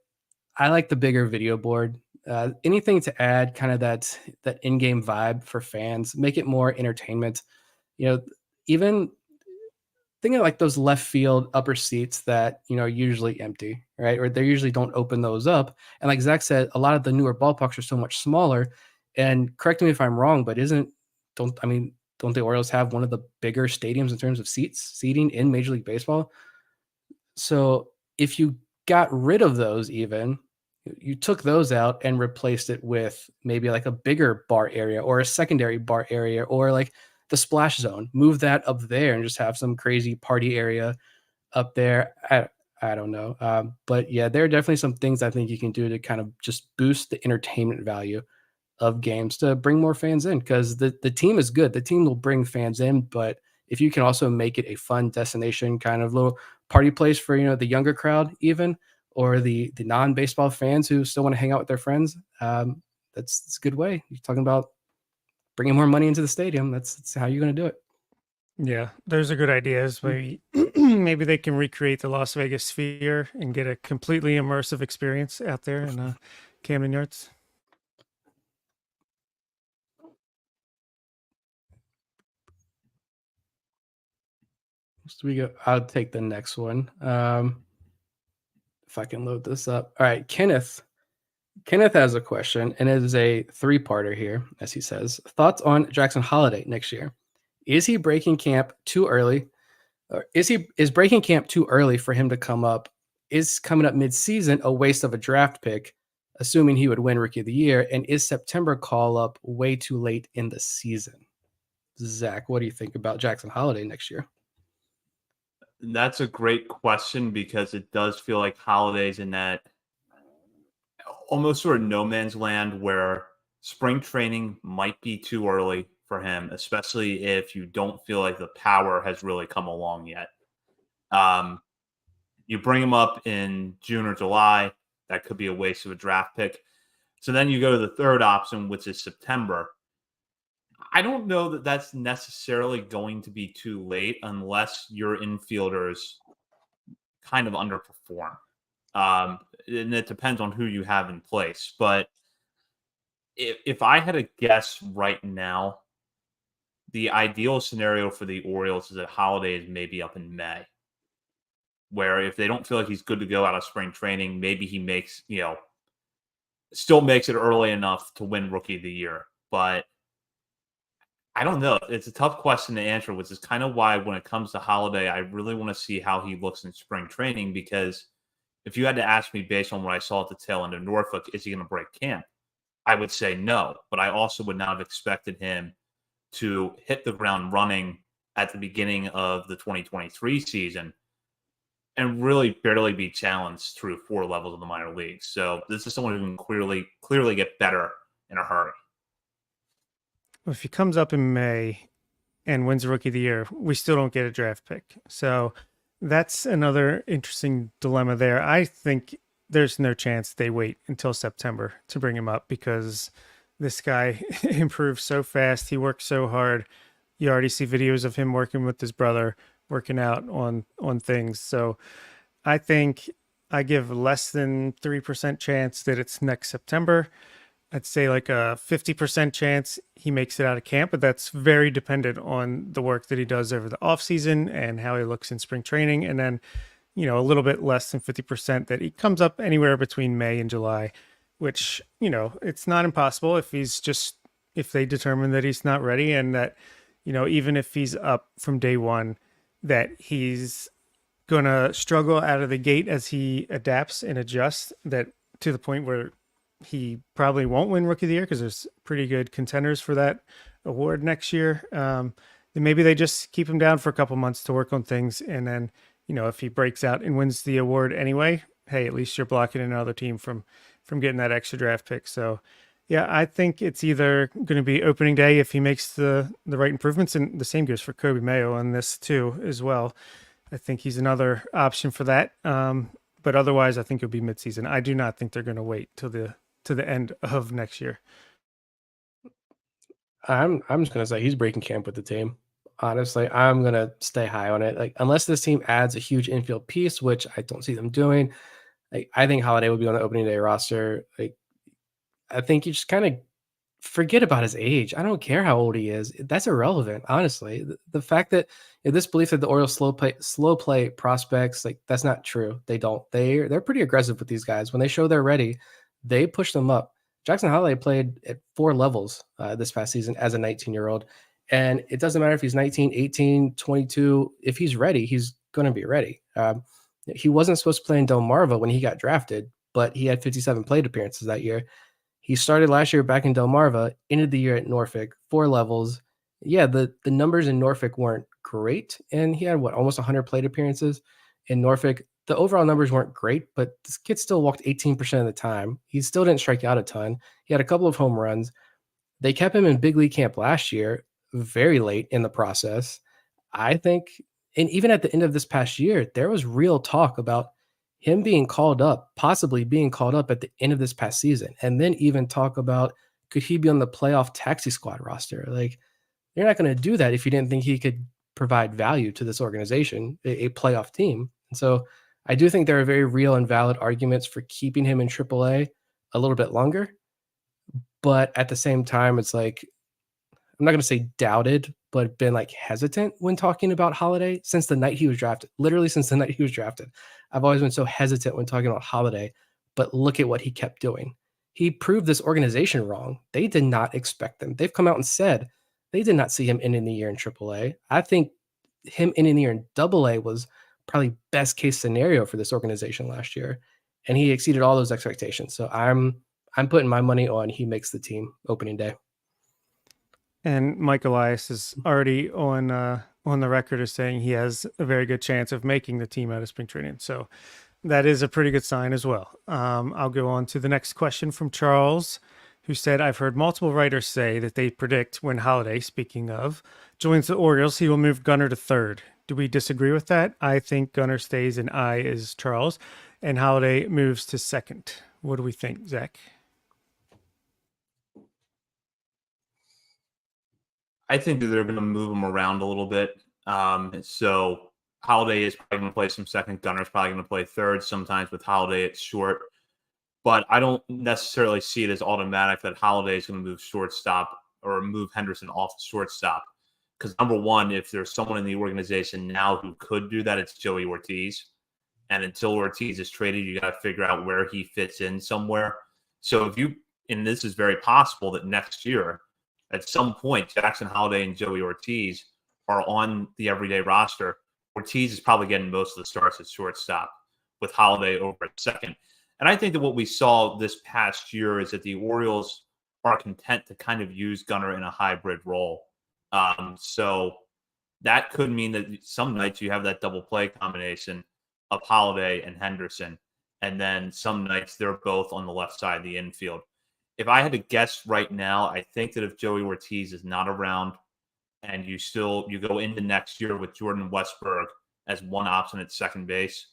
I like the bigger video board. Anything to add kind of that in-game vibe for fans, make it more entertainment. Even think of like those left field upper seats that are usually empty, right? Or they usually don't open those up. And like Zach said, a lot of the newer ballparks are so much smaller. And correct me if I'm wrong, but don't the Orioles have one of the bigger stadiums in terms of seating in Major League Baseball? So if you got rid of those, even you took those out and replaced it with maybe like a bigger bar area or a secondary bar area or like the splash zone, move that up there and just have some crazy party area up there. I don't know. But yeah, there are definitely some things I think you can do to kind of just boost the entertainment value of games to bring more fans in because the team is good. The team will bring fans in, but if you can also make it a fun destination, kind of little party place for the younger crowd, even or the non-baseball fans who still want to hang out with their friends, that's a good way. You're talking about bringing more money into the stadium. That's how you're going to do it. Yeah, those are good ideas. Maybe maybe they can recreate the Las Vegas Sphere and get a completely immersive experience out there in Camden Yards. So we go. I'll take the next one. If I can load this up. All right, Kenneth. Kenneth has a question, and it is a 3-parter here, as he says. Thoughts on Jackson Holiday next year? Is he breaking camp too early? Or is breaking camp too early for him to come up? Is coming up mid-season a waste of a draft pick, assuming he would win Rookie of the Year? And is September call up way too late in the season? Zach, what do you think about Jackson Holiday next year? That's a great question because it does feel like Holiday's in that almost sort of no man's land where spring training might be too early for him, especially if you don't feel like the power has really come along yet. Um, you bring him up in June or July, that could be a waste of a draft pick. So then you go to the third option, which is September. I don't know that that's necessarily going to be too late unless your infielders kind of underperform. And it depends on who you have in place. But if I had to guess right now, the ideal scenario for the Orioles is that Holiday is maybe up in May, where if they don't feel like he's good to go out of spring training, maybe he makes, still makes it early enough to win Rookie of the Year. But I don't know. It's a tough question to answer, which is kind of why when it comes to Holiday, I really want to see how he looks in spring training because if you had to ask me based on what I saw at the tail end of Norfolk, is he going to break camp? I would say no, but I also would not have expected him to hit the ground running at the beginning of the 2023 season and really barely be challenged through 4 levels of the minor leagues. So this is someone who can clearly get better in a hurry. If he comes up in May and wins Rookie of the Year, we still don't get a draft pick. So that's another interesting dilemma there. I think there's no chance they wait until September to bring him up because this guy improves so fast. He works so hard. You already see videos of him working with his brother, working out on things. So I think I give less than 3% chance that it's next September. I'd say like a 50% chance he makes it out of camp, but that's very dependent on the work that he does over the offseason and how he looks in spring training. And then, a little bit less than 50% that he comes up anywhere between May and July, which, it's not impossible if they determine that he's not ready and that, even if he's up from day one, that he's going to struggle out of the gate as he adapts and adjusts that to the point where he probably won't win Rookie of the Year because there's pretty good contenders for that award next year. Then maybe they just keep him down for a couple months to work on things. And then, if he breaks out and wins the award anyway, hey, at least you're blocking another team from getting that extra draft pick. So, yeah, I think it's either going to be opening day if he makes the right improvements. And the same goes for Kobe Mayo on this too, as well. I think he's another option for that. But otherwise, I think it'll be midseason. I do not think they're going to wait till the end of next year. I'm just gonna say he's breaking camp with the team. Honestly, I'm gonna stay high on it. Like unless this team adds a huge infield piece, which I don't see them doing. Like I think Holiday would be on the opening day roster. Like I think you just kind of forget about his age. I don't care how old he is. That's irrelevant, honestly. The fact that this belief that the Orioles slow play prospects, like that's not true. They don't. They're pretty aggressive with these guys. When they show they're ready, they push them up. Jackson Holiday played at 4 levels this past season as a 19-year-old. And it doesn't matter if he's 19, 18, 22. If he's ready, he's going to be ready. He wasn't supposed to play in Delmarva when he got drafted, but he had 57 plate appearances that year. He started last year back in Delmarva, ended the year at Norfolk, 4 levels. Yeah, the numbers in Norfolk weren't great, and he had almost 100 plate appearances in Norfolk. The overall numbers weren't great, but this kid still walked 18% of the time. He still didn't strike out a ton. He had a couple of home runs. They kept him in big league camp last year, very late in the process. I think, and even at the end of this past year, there was real talk about him being called up, possibly being called up at the end of this past season, and then even talk about could he be on the playoff taxi squad roster? Like, you're not going to do that if you didn't think he could provide value to this organization, a playoff team. And so I do think there are very real and valid arguments for keeping him in AAA a little bit longer. But at the same time, it's like, I'm not going to say doubted, but been like hesitant when talking about Holiday since the night he was drafted. Literally since the night he was drafted. I've always been so hesitant when talking about Holiday, but look at what he kept doing. He proved this organization wrong. They did not expect them. They've come out and said they did not see him ending the year in AAA. I think him ending the year in AA was probably best case scenario for this organization last year, and he exceeded all those expectations. So I'm putting my money on he makes the team opening day. And Mike Elias is already on the record as saying he has a very good chance of making the team out of spring training. So that is a pretty good sign as well. I'll go on to the next question from Charles, who said, I've heard multiple writers say that they predict when Holiday, speaking of, joins the Orioles, he will move Gunnar to third. Do we disagree with that? I think Gunnar stays and I is Charles, and Holiday moves to second. What do we think, Zach? I think that they're going to move him around a little bit. So Holiday is probably going to play some second. Gunner's probably going to play third. Sometimes with Holiday, it's short. But I don't necessarily see it as automatic that Holiday is going to move shortstop or move Henderson off shortstop. Because number one, if there's someone in the organization now who could do that, it's Joey Ortiz. And until Ortiz is traded, you got to figure out where he fits in somewhere. So and this is very possible that next year, at some point, Jackson Holiday and Joey Ortiz are on the everyday roster. Ortiz is probably getting most of the starts at shortstop with Holiday over at second. And I think that what we saw this past year is that the Orioles are content to kind of use Gunnar in a hybrid role. So that could mean that some nights you have that double play combination of Holiday and Henderson. And then some nights they're both on the left side of the infield. If I had to guess right now, I think that if Joey Ortiz is not around and you go into next year with Jordan Westberg as one option at second base,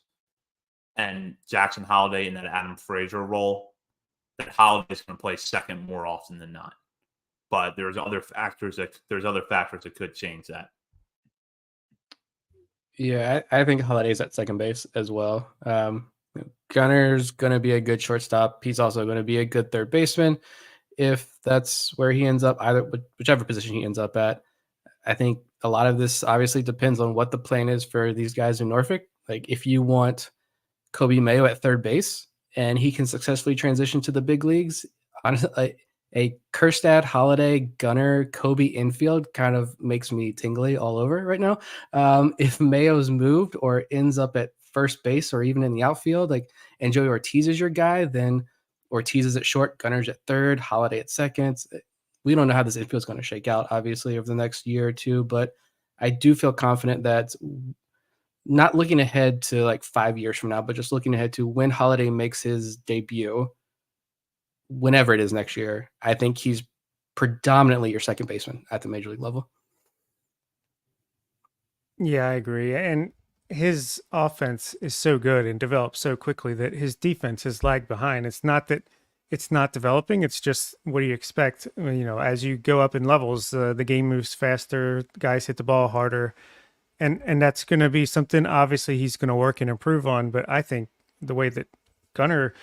and Jackson Holiday in that Adam Frazier role, that Holiday's going to play second more often than not. But there's other factors that could change that. Yeah, I think Holiday's at second base as well. Gunner's going to be a good shortstop. He's also going to be a good third baseman. If that's where he ends up, whichever position he ends up at, I think a lot of this obviously depends on what the plan is for these guys in Norfolk. Like if you want Kobe Mayo at third base and he can successfully transition to the big leagues, honestly, a Kerstad, Holiday, Gunner, Kobe infield kind of makes me tingly all over right now. If Mayo's moved or ends up at first base or even in the outfield, like and Joey Ortiz is your guy, then Ortiz is at short, Gunner's at third, Holiday at second. We don't know how this infield is going to shake out, obviously, over the next year or two, but I do feel confident that not looking ahead to like 5 years from now, but just looking ahead to when Holiday makes his debut, whenever it is next year, I think he's predominantly your second baseman at the major league level. Yeah, I agree. And his offense is so good and develops so quickly that his defense has lagged behind. It's not that it's not developing. It's just what do you expect? As you go up in levels, the game moves faster, guys hit the ball harder. And that's going to be something obviously he's going to work and improve on. But I think the way that Gunner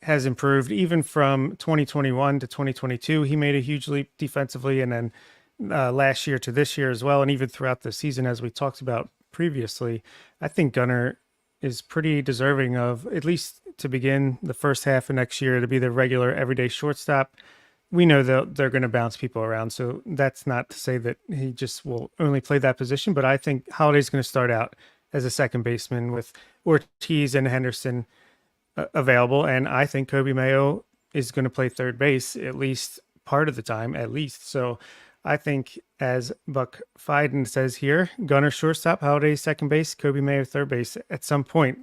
has improved, even from 2021 to 2022, he made a huge leap defensively. And then last year to this year as well. And even throughout the season, as we talked about previously, I think Gunner is pretty deserving of, at least to begin the first half of next year, to be the regular everyday shortstop. We know that they're going to bounce people around. So that's not to say that he just will only play that position, but I think Holiday's going to start out as a second baseman with Ortiz and Henderson available. And I think Kobe Mayo is going to play third base at least part of the time, at least. So I think, as Buck Fiden says here, Gunner shortstop, Holiday second base, Kobe Mayo third base. At some point,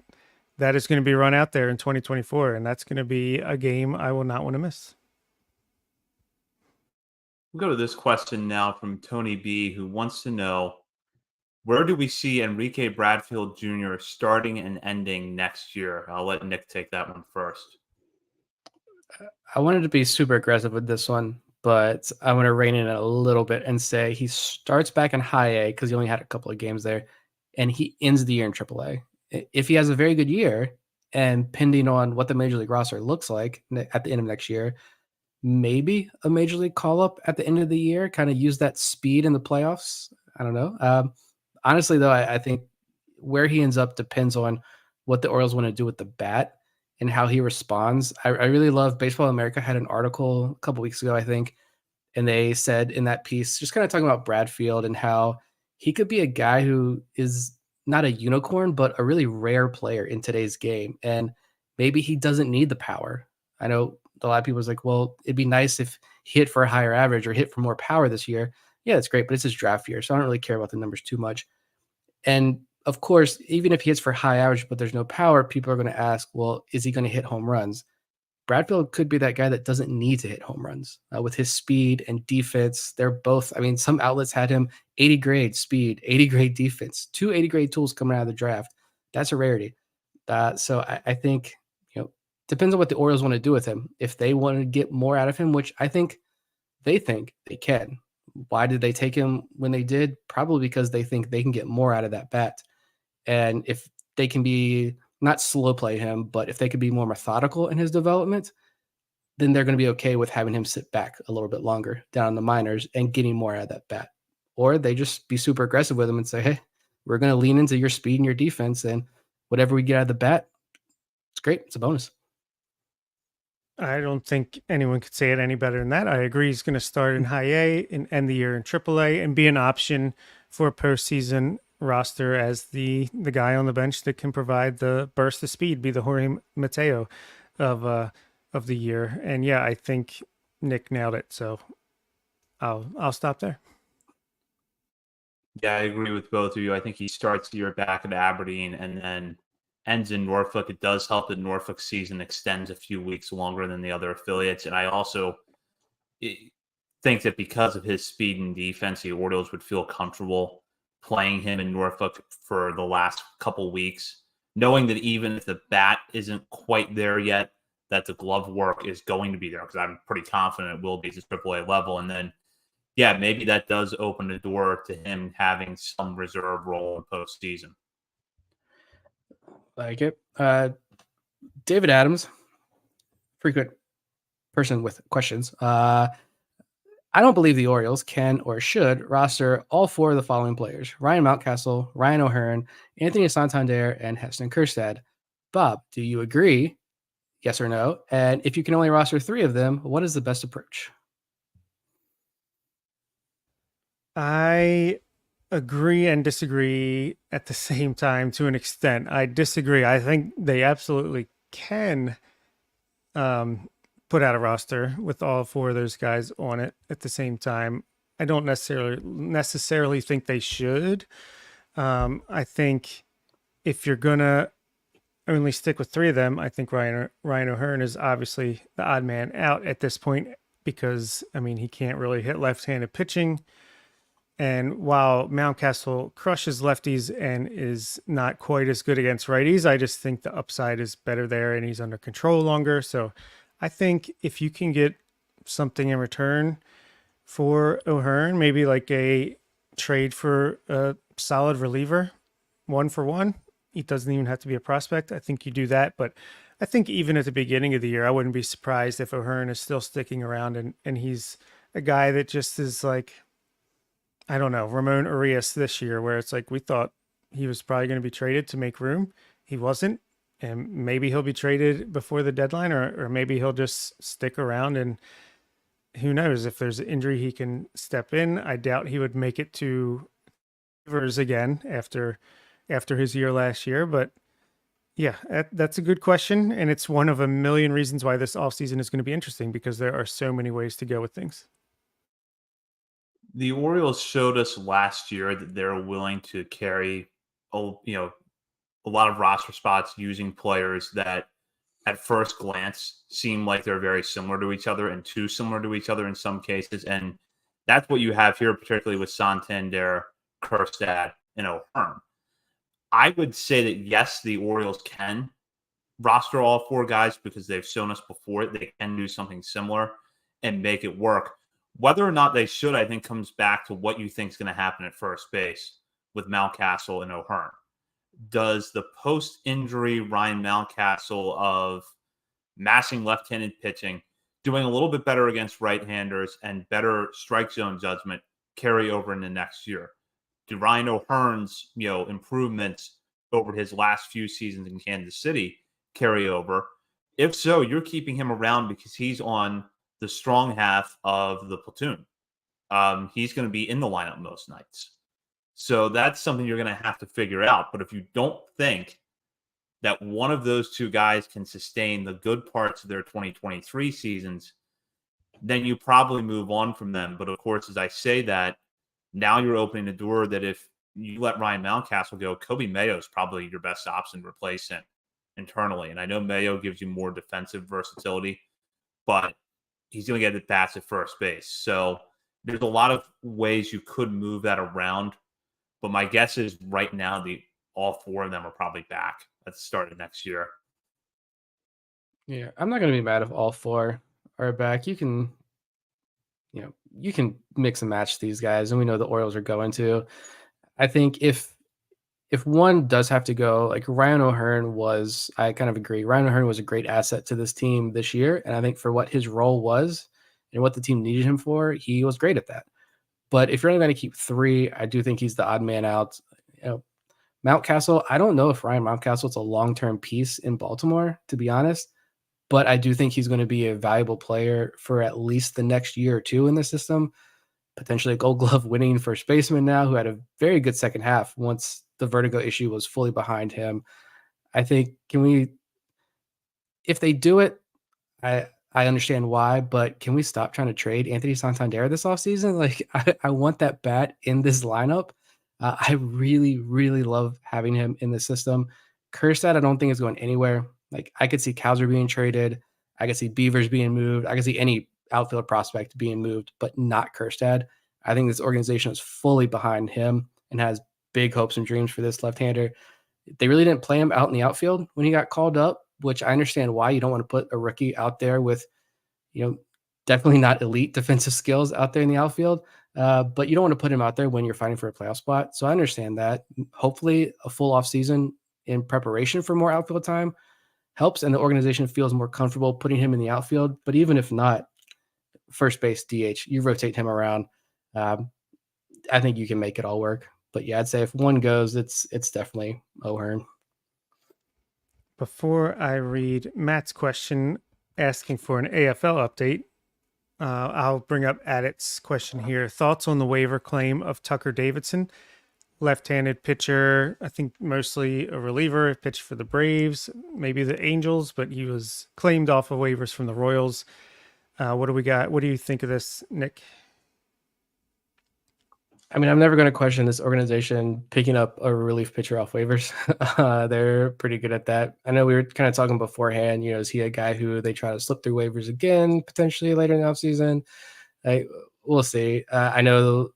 that is going to be run out there in 2024, and that's going to be a game I will not want to miss. We'll go to this question now from Tony B, who wants to know, where do we see Enrique Bradfield Jr. starting and ending next year? I'll let Nick take that one first. I wanted to be super aggressive with this one, but I want to rein in a little bit and say he starts back in high A because he only had a couple of games there, and he ends the year in AAA. If he has a very good year, and pending on what the major league roster looks like at the end of next year, maybe a major league call up at the end of the year, kind of use that speed in the playoffs. I don't know. Honestly, though, I think where he ends up depends on what the Orioles want to do with the bat and how he responds. I really love Baseball America had an article a couple weeks ago, I think, and they said in that piece, just kind of talking about Bradfield and how he could be a guy who is not a unicorn, but a really rare player in today's game. And maybe he doesn't need the power. I know a lot of people was like, well, it'd be nice if he hit for a higher average or hit for more power this year. Yeah, that's great, but it's his draft year, so I don't really care about the numbers too much. And of course, even if he hits for high average, but there's no power, people are going to ask, well, is he going to hit home runs? Bradfield could be that guy that doesn't need to hit home runs with his speed and defense. They're both, I mean, some outlets had him 80 grade speed, 80 grade defense, 2 80 grade tools coming out of the draft. That's a rarity. So I think, depends on what the Orioles want to do with him. If they want to get more out of him, which I think they can. Why did they take him when they did? Probably because they think they can get more out of that bat. And if they can be not slow play him, but if they could be more methodical in his development, then they're going to be okay with having him sit back a little bit longer down in the minors and getting more out of that bat. Or they just be super aggressive with him and say, hey, we're going to lean into your speed and your defense, and whatever we get out of the bat, it's great. It's a bonus. I don't think anyone could say it any better than that. I agree. He's going to start in high A and end the year in AAA and be an option for a postseason roster as the guy on the bench that can provide the burst of speed, be the Jorge Mateo of the year. And yeah, I think Nick nailed it. So I'll stop there. Yeah, I agree with both of you. I think he starts the year back at Aberdeen and then ends in Norfolk. It does help that Norfolk's season extends a few weeks longer than the other affiliates. And I also think that because of his speed and defense, the Orioles would feel comfortable playing him in Norfolk for the last couple weeks knowing that even if the bat isn't quite there yet, that the glove work is going to be there, because I'm pretty confident it will be at the AAA level. And then, yeah, maybe that does open the door to him having some reserve role in postseason. Like it. David Adams, frequent person with questions. I don't believe the Orioles can or should roster all four of the following players: Ryan Mountcastle, Ryan O'Hearn, Anthony Santander, and Heston Kjerstad. Bob, do you agree? Yes or no? And if you can only roster three of them, what is the best approach? I agree and disagree at the same time to an extent. I disagree. I think they absolutely can put out a roster with all four of those guys on it at the same time. I don't necessarily think they should. I think if you're gonna only stick with three of them, I think Ryan O'Hearn is obviously the odd man out at this point, because I mean he can't really hit left-handed pitching. And while Mountcastle crushes lefties and is not quite as good against righties, I just think the upside is better there and he's under control longer. So I think if you can get something in return for O'Hearn, maybe like a trade for a solid reliever, 1-for-1, he doesn't even have to be a prospect. I think you do that. But I think even at the beginning of the year, I wouldn't be surprised if O'Hearn is still sticking around and he's a guy that just is like, I don't know, Ramon Urias this year, where it's like we thought he was probably going to be traded to make room. He wasn't. And maybe he'll be traded before the deadline, or maybe he'll just stick around, and who knows, if there's an injury, he can step in. I doubt he would make it to Rivers again after his year last year. But yeah, that's a good question. And it's one of a million reasons why this offseason is going to be interesting, because there are so many ways to go with things. The Orioles showed us last year that they're willing to carry, a lot of roster spots using players that at first glance seem like they're very similar to each other and too similar to each other in some cases. And that's what you have here, particularly with Santander, Kjerstad, and O'Hearn. I would say that, yes, the Orioles can roster all four guys because they've shown us before they can do something similar and make it work. Whether or not they should, I think, comes back to what you think is going to happen at first base with Mountcastle and O'Hearn. Does the post-injury Ryan Mountcastle of massing left-handed pitching, doing a little bit better against right-handers and better strike zone judgment carry over in the next year? Do Ryan O'Hearn's, improvements over his last few seasons in Kansas City carry over? If so, you're keeping him around because he's on the strong half of the platoon. He's going to be in the lineup most nights. So that's something you're going to have to figure out. But if you don't think that one of those two guys can sustain the good parts of their 2023 seasons, then you probably move on from them. But of course, as I say that, now you're opening the door that if you let Ryan Mountcastle go, Kobe Mayo is probably your best option to replace him internally. And I know Mayo gives you more defensive versatility, but he's going to get at bats at first base. So there's a lot of ways you could move that around. But my guess is right now, all four of them are probably back at the start of next year. Yeah, I'm not going to be mad if all four are back. You can mix and match these guys, and we know the Orioles are going to. I think if one does have to go, like Ryan O'Hearn was, I kind of agree. Ryan O'Hearn was a great asset to this team this year, and I think for what his role was and what the team needed him for, he was great at that. But if you're only going to keep three, I do think he's the odd man out. Mountcastle, I don't know if Ryan Mountcastle is a long-term piece in Baltimore, to be honest, but I do think he's going to be a valuable player for at least the next year or two in the system. Potentially a Gold Glove winning first baseman now, who had a very good second half once the vertigo issue was fully behind him. I think, if they do it, I understand why, but can we stop trying to trade Anthony Santander this offseason? Like, I want that bat in this lineup. I really, really love having him in the system. Kjerstad, I don't think is going anywhere. Like, I could see Kowser being traded. I could see Beavers being moved. I could see any outfield prospect being moved, but not Kjerstad. I think this organization is fully behind him and has big hopes and dreams for this left-hander. They really didn't play him out in the outfield when he got called up, which I understand why you don't want to put a rookie out there with, definitely not elite defensive skills out there in the outfield. But you don't want to put him out there when you're fighting for a playoff spot. So I understand that. Hopefully a full offseason in preparation for more outfield time helps, and the organization feels more comfortable putting him in the outfield. But even if not, first base, DH, you rotate him around. I think you can make it all work. But yeah, I'd say if one goes, it's definitely O'Hearn. Before I read Matt's question asking for an AFL update, I'll bring up Adit's question here. Thoughts on the waiver claim of Tucker Davidson, left-handed pitcher, I think mostly a reliever, pitched for the Braves, maybe the Angels, but he was claimed off of waivers from the Royals. What do we got? What do you think of this, Nick? I mean, I'm never going to question this organization picking up a relief pitcher off waivers. They're pretty good at that. I know we were kind of talking beforehand, is he a guy who they try to slip through waivers again, potentially later in the offseason? We'll see. I know,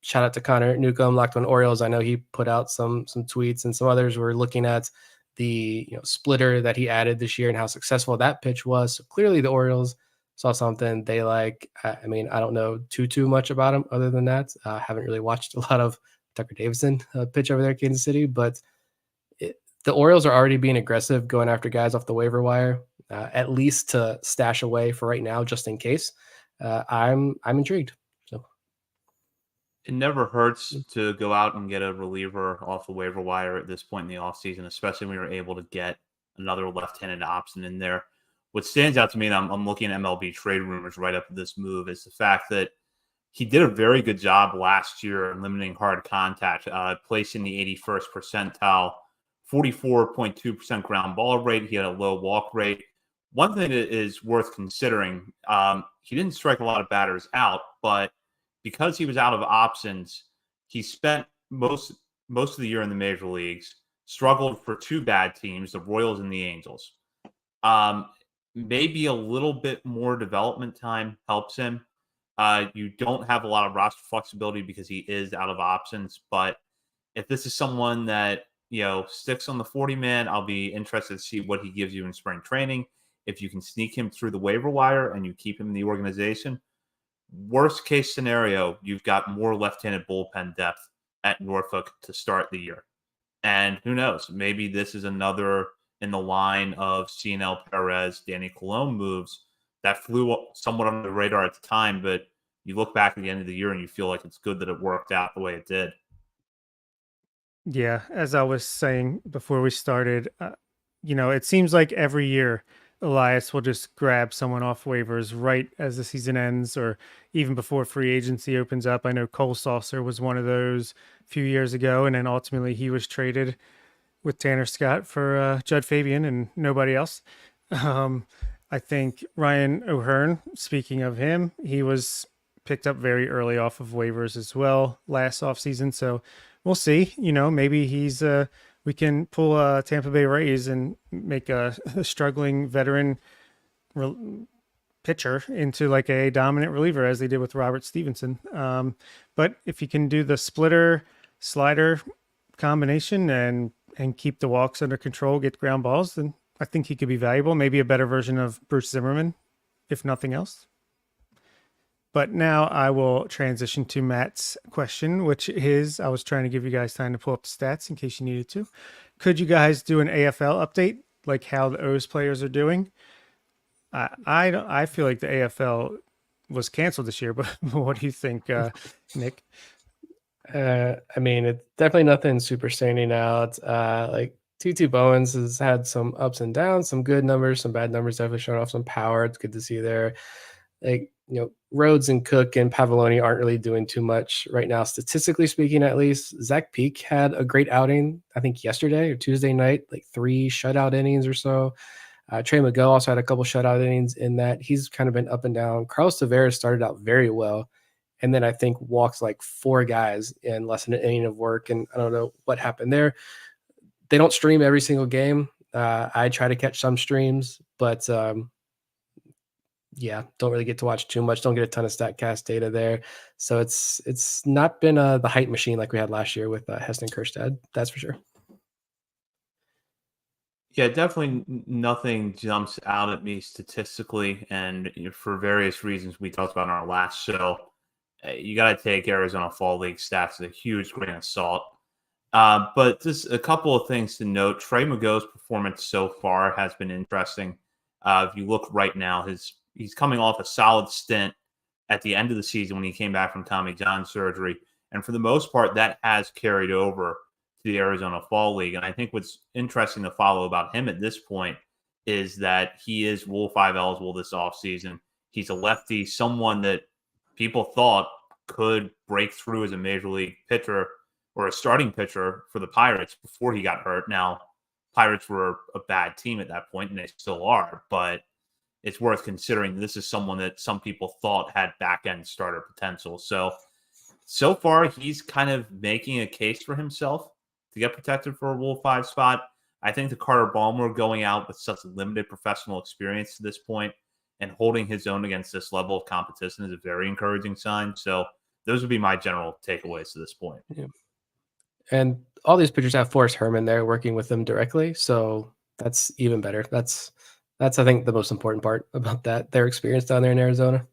shout out to Connor Newcomb, Locked On Orioles. I know he put out some tweets, and some others were looking at the splitter that he added this year and how successful that pitch was. So clearly the Orioles saw something they like. I mean, I don't know too much about him other than that. I haven't really watched a lot of Tucker Davidson pitch over there in Kansas City, but the Orioles are already being aggressive going after guys off the waiver wire, at least to stash away for right now, just in case. I'm intrigued. So it never hurts to go out and get a reliever off the waiver wire at this point in the offseason, especially when you're able to get another left-handed option in there. What stands out to me, and I'm looking at MLB trade rumors right up to this move, is the fact that he did a very good job last year in limiting hard contact, placing the 81st percentile, 44.2% ground ball rate. He had a low walk rate. One thing that is worth considering, he didn't strike a lot of batters out, but because he was out of options, he spent most of the year in the major leagues, struggled for two bad teams, the Royals and the Angels. Maybe a little bit more development time helps him. You don't have a lot of roster flexibility because he is out of options. But if this is someone that, sticks on the 40-man, I'll be interested to see what he gives you in spring training. If you can sneak him through the waiver wire and you keep him in the organization, worst case scenario, you've got more left-handed bullpen depth at Norfolk to start the year. And who knows, maybe this is another in the line of CNL Perez, Danny Colon moves that flew somewhat under the radar at the time, but you look back at the end of the year and you feel like it's good that it worked out the way it did. Yeah, as I was saying before we started, it seems like every year Elias will just grab someone off waivers right as the season ends or even before free agency opens up. I know Cole Saucer was one of those a few years ago, and then ultimately he was traded with Tanner Scott for Judd Fabian and nobody else. I think Ryan O'Hearn, speaking of him, he was picked up very early off of waivers as well last offseason. So we'll see. Maybe he's we can pull a Tampa Bay Rays and make a struggling veteran pitcher into like a dominant reliever as they did with Robert Stevenson. But if you can do the splitter slider combination and keep the walks under control, get ground balls, then I think he could be valuable. Maybe a better version of Bruce Zimmerman, if nothing else. But now I will transition to Matt's question, which is, I was trying to give you guys time to pull up the stats in case you needed to. Could you guys do an AFL update, like how the O's players are doing? I feel like the AFL was canceled this year, but what do you think, Nick? I mean, it's definitely nothing super standing out. Like Tutu Bowens has had some ups and downs, some good numbers, some bad numbers, definitely showing off some power. It's good to see there. Like, Rhodes and Cook and Pavoloni aren't really doing too much right now, statistically speaking, at least. Zach Peak had a great outing, I think yesterday or Tuesday night, like 3 shutout innings or so. Trey McGill also had a couple shutout innings in that. He's kind of been up and down. Carlos Tavares started out very well, and then I think walks like 4 guys in less than an inning of work, and I don't know what happened there. They don't stream every single game. I try to catch some streams, but yeah, don't really get to watch too much. Don't get a ton of StatCast data there. So it's not been the hype machine like we had last year with Heston Kjerstad. That's for sure. Yeah, definitely nothing jumps out at me statistically, and for various reasons we talked about in our last show, you got to take Arizona Fall League stats with a huge grain of salt. But just a couple of things to note. Trey Mago's performance so far has been interesting. If you look right now, he's coming off a solid stint at the end of the season when he came back from Tommy John surgery. And for the most part, that has carried over to the Arizona Fall League. And I think what's interesting to follow about him at this point is that he is Rule 5 eligible this offseason. He's a lefty, someone that people thought could break through as a major league pitcher or a starting pitcher for the Pirates before he got hurt. Now, Pirates were a bad team at that point, and they still are, but it's worth considering this is someone that some people thought had back end starter potential. So far, he's kind of making a case for himself to get protected for a Rule 5 spot. I think the Carter Ballmer going out with such limited professional experience to this point and holding his own against this level of competition is a very encouraging sign. So those would be my general takeaways to this point. Yeah. And all these pitchers have Forrest Herman there working with them directly. So that's even better. That's I think the most important part about that, their experience down there in Arizona.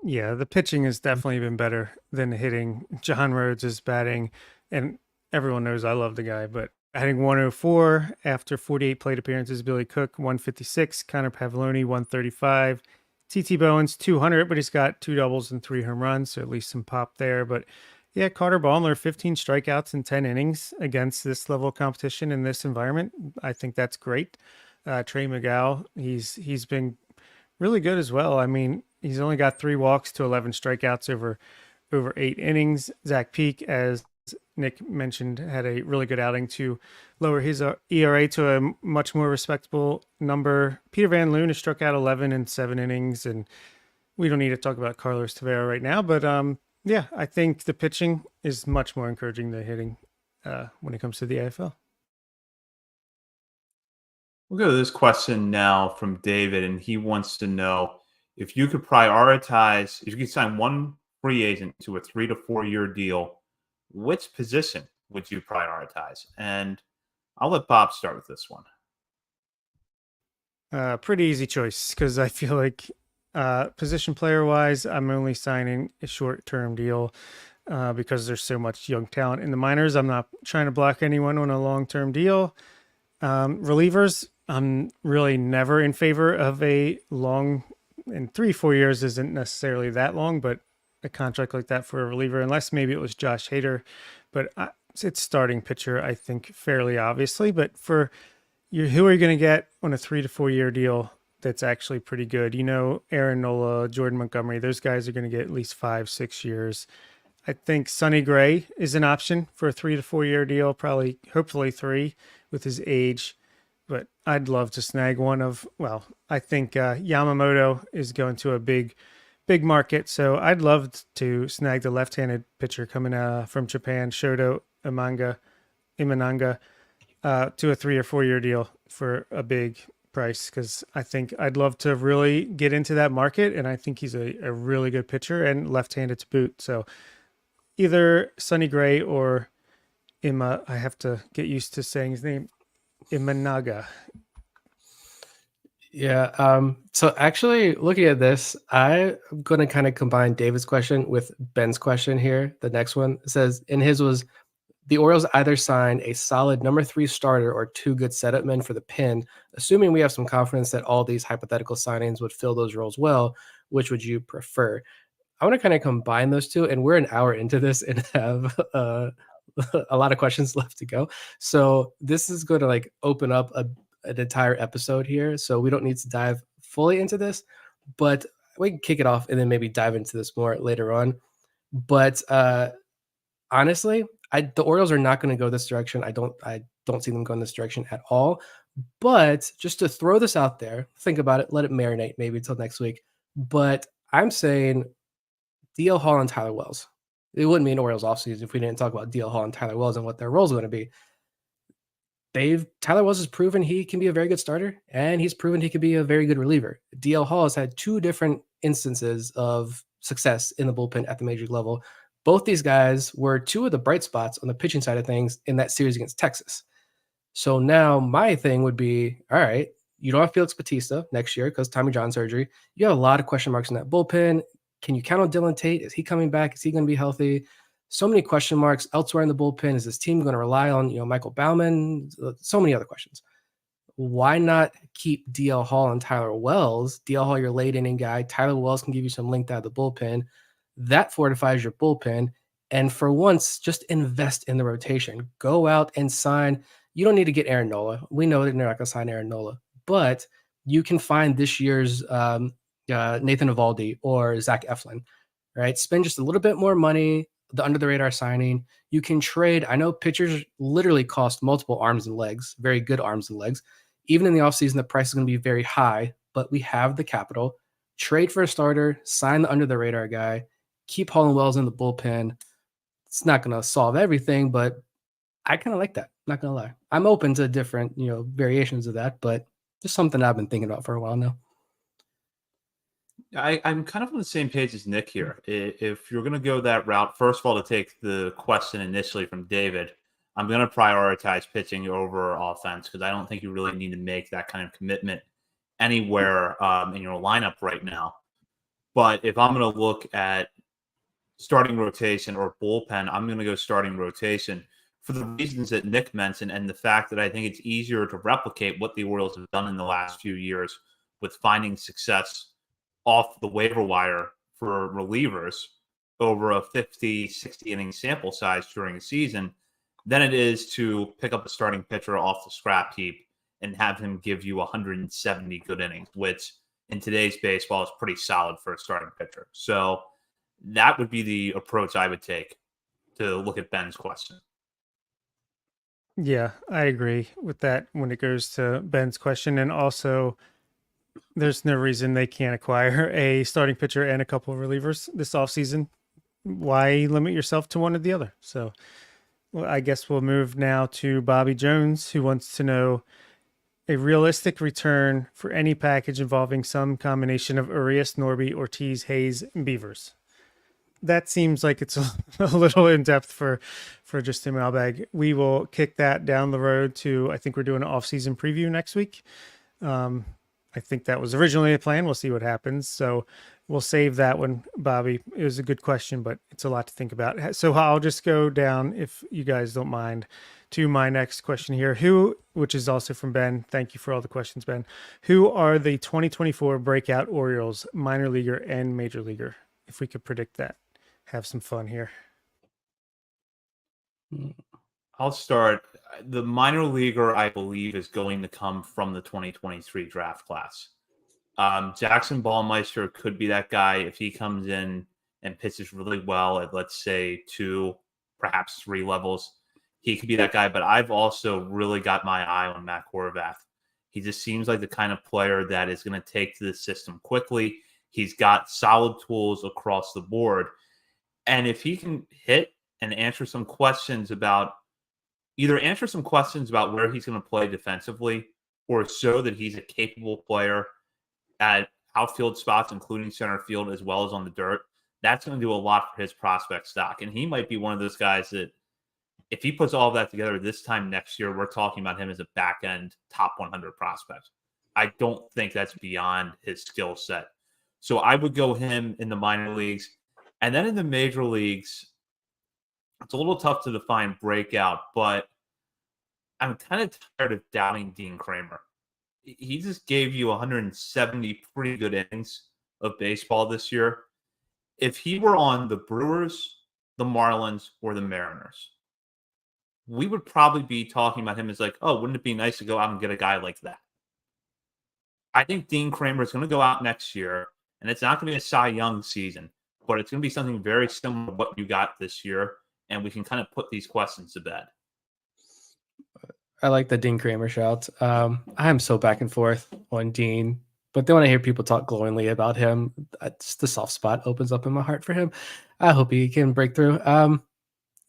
Yeah, the pitching has definitely been better than the hitting. John Rhodes is batting, and everyone knows I love the guy, but hitting 104 after 48 plate appearances. Billy Cook 156, Connor Pavloni 135, TT Bowens 200, but he's got 2 doubles and 3 home runs, so at least some pop there. But yeah, Carter Ballmer 15 strikeouts in 10 innings against this level of competition in this environment. I think that's great. Trey McGow, he's been really good as well. I mean, he's only got 3 walks to 11 strikeouts over 8 innings. Zach Peak, as Nick mentioned, had a really good outing to lower his ERA to a much more respectable number. Peter Van Loon has struck out 11 in 7 innings, and we don't need to talk about Carlos Tavera right now, but yeah, I think the pitching is much more encouraging than hitting when it comes to the AFL. We'll go to this question now from David, and he wants to know if you could prioritize, if you could sign one free agent to a 3 to 4 year deal, which position would you prioritize? And I'll let Bob start with this one. Pretty easy choice because I feel like position player wise, I'm only signing a short term deal because there's so much young talent in the minors. I'm not trying to block anyone on a long term deal. Relievers, I'm really never in favor of a long, and 3-4 years isn't necessarily that long, but a contract like that for a reliever, unless maybe it was Josh Hader, but it's starting pitcher, I think, fairly obviously. But for you, who are you going to get on a 3 to 4 year deal that's actually pretty good? You know, Aaron Nola, Jordan Montgomery, those guys are going to get at least 5-6 years. I think Sonny Gray is an option for a 3 to 4 year deal, probably, hopefully 3 with his age. But I'd love to snag one of, well, I think Yamamoto is going to a big market. So I'd love to snag the left-handed pitcher coming from Japan, Shoto Imananga, to a 3 or 4 year deal for a big price. Because I think I'd love to really get into that market. And I think he's a really good pitcher and left-handed to boot. So either Sonny Gray or I have to get used to saying his name, Imanaga. Yeah. So actually looking at this, I'm going to kind of combine David's question with Ben's question here. The next one says, and his was, the Orioles either sign a solid number 3 starter or 2 good setup men for the pin, assuming we have some confidence that all these hypothetical signings would fill those roles well. Which would you prefer? I want to kind of combine those two, and we're an hour into this and have a lot of questions left to go. So this is going to like open up an entire episode here. So we don't need to dive fully into this, but we can kick it off and then maybe dive into this more later on. But honestly, the Orioles are not going to go this direction. I don't see them going this direction at all. But just to throw this out there, think about it, let it marinate maybe until next week. But I'm saying DL Hall and Tyler Wells. It wouldn't be an Orioles offseason if we didn't talk about DL Hall and Tyler Wells and what their roles are going to be. Tyler Wells has proven he can be a very good starter, and he's proven he can be a very good reliever. DL Hall has had 2 different instances of success in the bullpen at the major league level. Both these guys were 2 of the bright spots on the pitching side of things in that series against Texas. So now my thing would be, all right, you don't have Felix Batista next year because Tommy John surgery. You have a lot of question marks in that bullpen. Can you count on Dylan Tate? Is he coming back? Is he going to be healthy? So many question marks elsewhere in the bullpen. Is this team going to rely on, Michael Baumann? So many other questions. Why not keep DL Hall and Tyler Wells? DL Hall, your late inning guy. Tyler Wells can give you some length out of the bullpen. That fortifies your bullpen. And for once, just invest in the rotation. Go out and sign. You don't need to get Aaron Nola. We know that they're not going to sign Aaron Nola, but you can find this year's Nathan Eovaldi or Zach Eflin, right? Spend just a little bit more money, the under the radar signing. You can trade. I know pitchers literally cost multiple arms and legs, very good arms and legs. Even in the offseason, the price is going to be very high, but we have the capital. Trade for a starter, sign the under the radar guy, keep Hall and Wells in the bullpen. It's not going to solve everything, but I kind of like that. Not going to lie. I'm open to different, variations of that, but just something I've been thinking about for a while now. I'm kind of on the same page as Nick here. If you're going to go that route, first of all, to take the question initially from David, I'm going to prioritize pitching over offense because I don't think you really need to make that kind of commitment anywhere in your lineup right now. But if I'm going to look at starting rotation or bullpen, I'm going to go starting rotation for the reasons that Nick mentioned and the fact that I think it's easier to replicate what the Orioles have done in the last few years with finding success off the waiver wire for relievers over a 50, 60 inning sample size during a season than it is to pick up a starting pitcher off the scrap heap and have him give you 170 good innings, which in today's baseball is pretty solid for a starting pitcher. So that would be the approach I would take to look at Ben's question. Yeah, I agree with that when it goes to Ben's question. And also, there's no reason they can't acquire a starting pitcher and a couple of relievers this offseason. Why limit yourself to one or the other? So I guess we'll move now to Bobby Jones, who wants to know a realistic return for any package involving some combination of Urias, Norby, Ortiz, Hayes, and Beavers. That seems like it's a little in depth for just a mailbag. We will kick that down the road to, I think we're doing an off-season preview next week. I think that was originally a plan. We'll see what happens. So we'll save that one, Bobby. It was a good question, but it's a lot to think about. So I'll just go down, if you guys don't mind, to my next question here. Which is also from Ben. Thank you for all the questions, Ben. Who are the 2024 breakout Orioles, minor leaguer and major leaguer? If we could predict that. Have some fun here. I'll start. The minor leaguer, I believe, is going to come from the 2023 draft class. Jackson Ballmeister could be that guy if he comes in and pitches really well at, let's say, 2, perhaps 3 levels. He could be that guy, but I've also really got my eye on Matt Horvath. He just seems like the kind of player that is going to take to the system quickly. He's got solid tools across the board. And if he can hit and answer some questions about where he's going to play defensively or show that he's a capable player at outfield spots, including center field, as well as on the dirt, that's going to do a lot for his prospect stock. And he might be one of those guys that if he puts all of that together this time next year, we're talking about him as a back-end top 100 prospect. I don't think that's beyond his skill set. So I would go him in the minor leagues. And then in the major leagues, it's a little tough to define breakout, but I'm kind of tired of doubting Dean Kramer. He just gave you 170 pretty good innings of baseball this year. If he were on the Brewers, the Marlins, or the Mariners, we would probably be talking about him as like, oh, wouldn't it be nice to go out and get a guy like that? I think Dean Kramer is going to go out next year, and it's not going to be a Cy Young season, but it's going to be something very similar to what you got this year, and we can kind of put these questions to bed. I like the Dean Kramer shout. I'm so back and forth on Dean, but then when I hear people talk glowingly about him, just the soft spot opens up in my heart for him. I hope he can break through.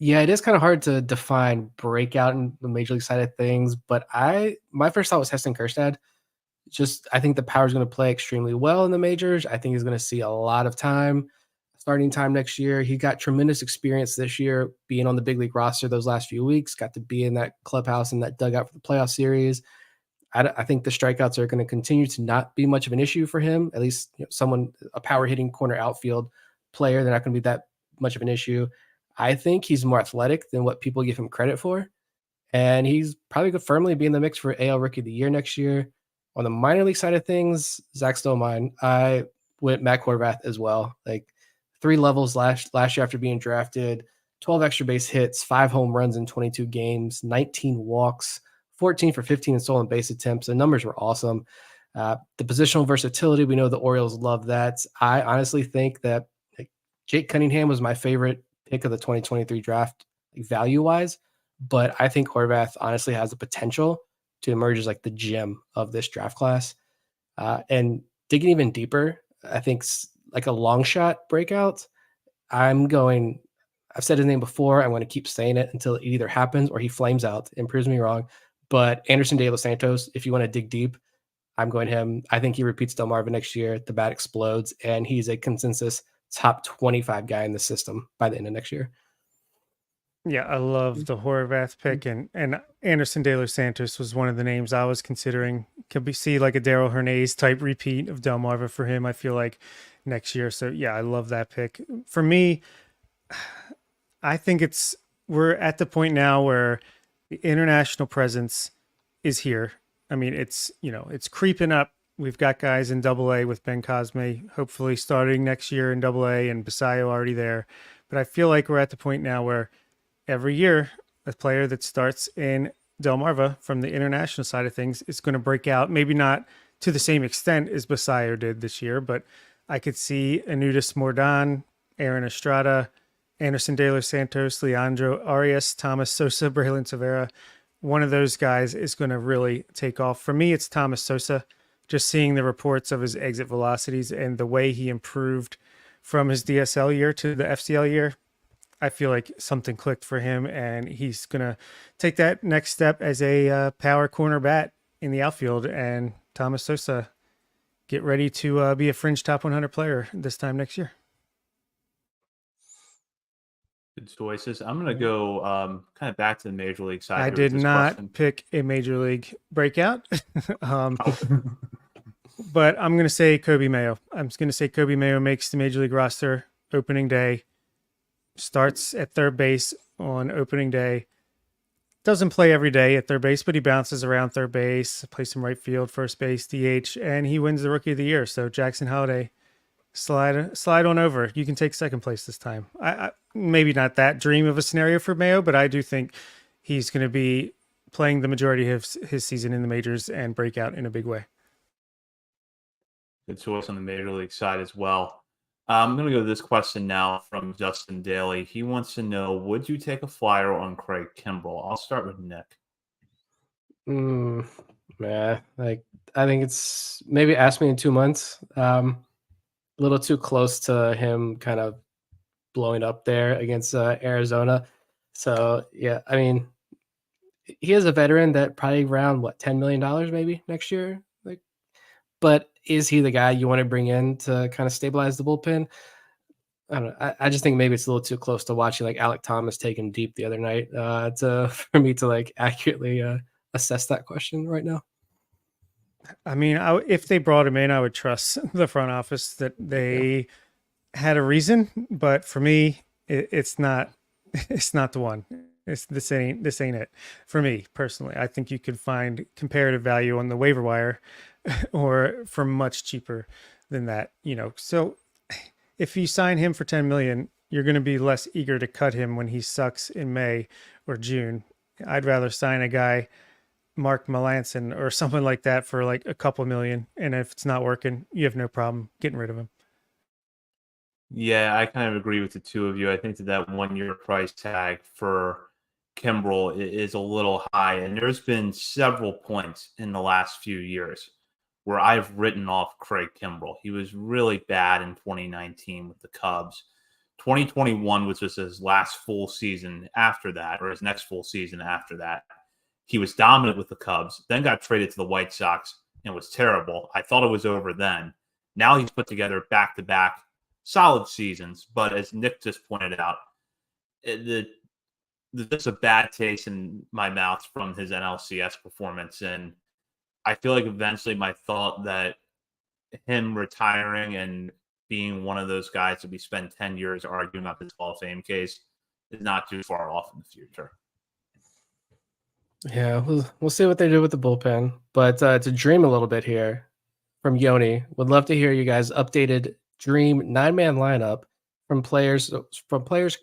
Yeah, it is kind of hard to define breakout in the major league side of things, but my first thought was Heston Kjerstad. I think the power is going to play extremely well in the majors. I think he's going to see a lot of time. starting time next year. He got tremendous experience this year being on the big league roster those last few weeks, got to be in that clubhouse and that dugout for the playoff series. I think the strikeouts are going to continue to not be much of an issue for him. At least a power hitting corner outfield player, they're not going to be that much of an issue. I think he's more athletic than what people give him credit for. And he's probably going to firmly be in the mix for AL Rookie of the Year next year. On the minor league side of things, Zach stole mine. I went Matt Horvath as well. Like 3 levels last year after being drafted, 12 extra base hits, 5 home runs in 22 games, 19 walks, 14 for 15 in stolen base attempts. The numbers were awesome. The positional versatility, we know the Orioles love that. I honestly think that Jake Cunningham was my favorite pick of the 2023 draft, value-wise, but I think Horvath honestly has the potential to emerge as like the gem of this draft class. And digging even deeper, I think like a long shot breakout. I've said his name before. I'm going to keep saying it until it either happens or he flames out and proves me wrong. But Anderson De Los Santos, if you want to dig deep, I'm going him. I think he repeats Delmarva next year. The bat explodes, and he's a consensus top 25 guy in the system by the end of next year. Yeah, I love the Horvath pick, and Anderson De Los Santos was one of the names I was considering. Could we see like a Darryl Hernandez type repeat of Delmarva for him? I feel like next year. So yeah, I love that pick. For me, I think we're at the point now where the international presence is here. I mean, it's creeping up. We've got guys in AA with Ben Cosme, hopefully starting next year in AA, and Basayo already there. But I feel like we're at the point now where every year a player that starts in Delmarva from the international side of things is going to break out. Maybe not to the same extent as Basayo did this year, but I could see Anutis Mordan, Aaron Estrada, Anderson De Los Santos, Leandro Arias, Thomas Sosa, Braylon Tavera. One of those guys is going to really take off. For me, it's Thomas Sosa. Just seeing the reports of his exit velocities and the way he improved from his DSL year to the FCL year, I feel like something clicked for him, and he's going to take that next step as a power corner bat in the outfield. And Thomas Sosa, get ready to be a fringe top 100 player this time next year. Good choices. I'm going to go kind of back to the major league side. I did not pick a major league breakout. But I'm going to say Kobe Mayo. I'm just going to say Kobe Mayo makes the major league roster opening day, starts at third base on opening day. Doesn't play every day at third base, but he bounces around third base, plays some right field, first base, DH, and he wins the Rookie of the Year. So Jackson Holiday, slide on over. You can take second place this time. I maybe not that dream of a scenario for Mayo, but I do think he's going to be playing the majority of his season in the majors and break out in a big way. Good choice on the major league side as well. I'm going to go to this question now from Justin Daly. He wants to know, would you take a flyer on Craig Kimbrell? I'll start with Nick. I think it's maybe ask me in 2 months. A little too close to him kind of blowing up there against Arizona. So, yeah, I mean, he is a veteran that probably around, $10 million maybe next year? But is he the guy you want to bring in to kind of stabilize the bullpen? I don't know. I just think maybe it's a little too close to watching like Alec Thomas take him deep the other night for me to like accurately assess that question right now. I mean, if they brought him in, I would trust the front office that they had a reason. But for me, it's not. It's not the one. This ain't it for me personally. I think you could find comparative value on the waiver wire, or for much cheaper than that. So if you sign him for $10 million, you're going to be less eager to cut him when he sucks in May or June. I'd rather sign a guy, Mark Melanson or someone like that, for like a couple million. And if it's not working, you have no problem getting rid of him. Yeah, I kind of agree with the two of you. I think that 1 year price tag for Kimbrell is a little high. And there's been several points in the last few years where I've written off Craig Kimbrell. He was really bad in 2019 with the Cubs. 2021 was just his last full season after that, or his next full season after that. He was dominant with the Cubs, then got traded to the White Sox and was terrible. I thought it was over then. Now he's put together back-to-back solid seasons. But as Nick just pointed out, there's just a bad taste in my mouth from his NLCS performance. And I feel like eventually my thought that him retiring and being one of those guys that we spend 10 years arguing about this Hall of Fame case is not too far off in the future. Yeah, we'll see what they do with the bullpen. But to dream a little bit here from Yoni, would love to hear you guys updated dream 9-man lineup from players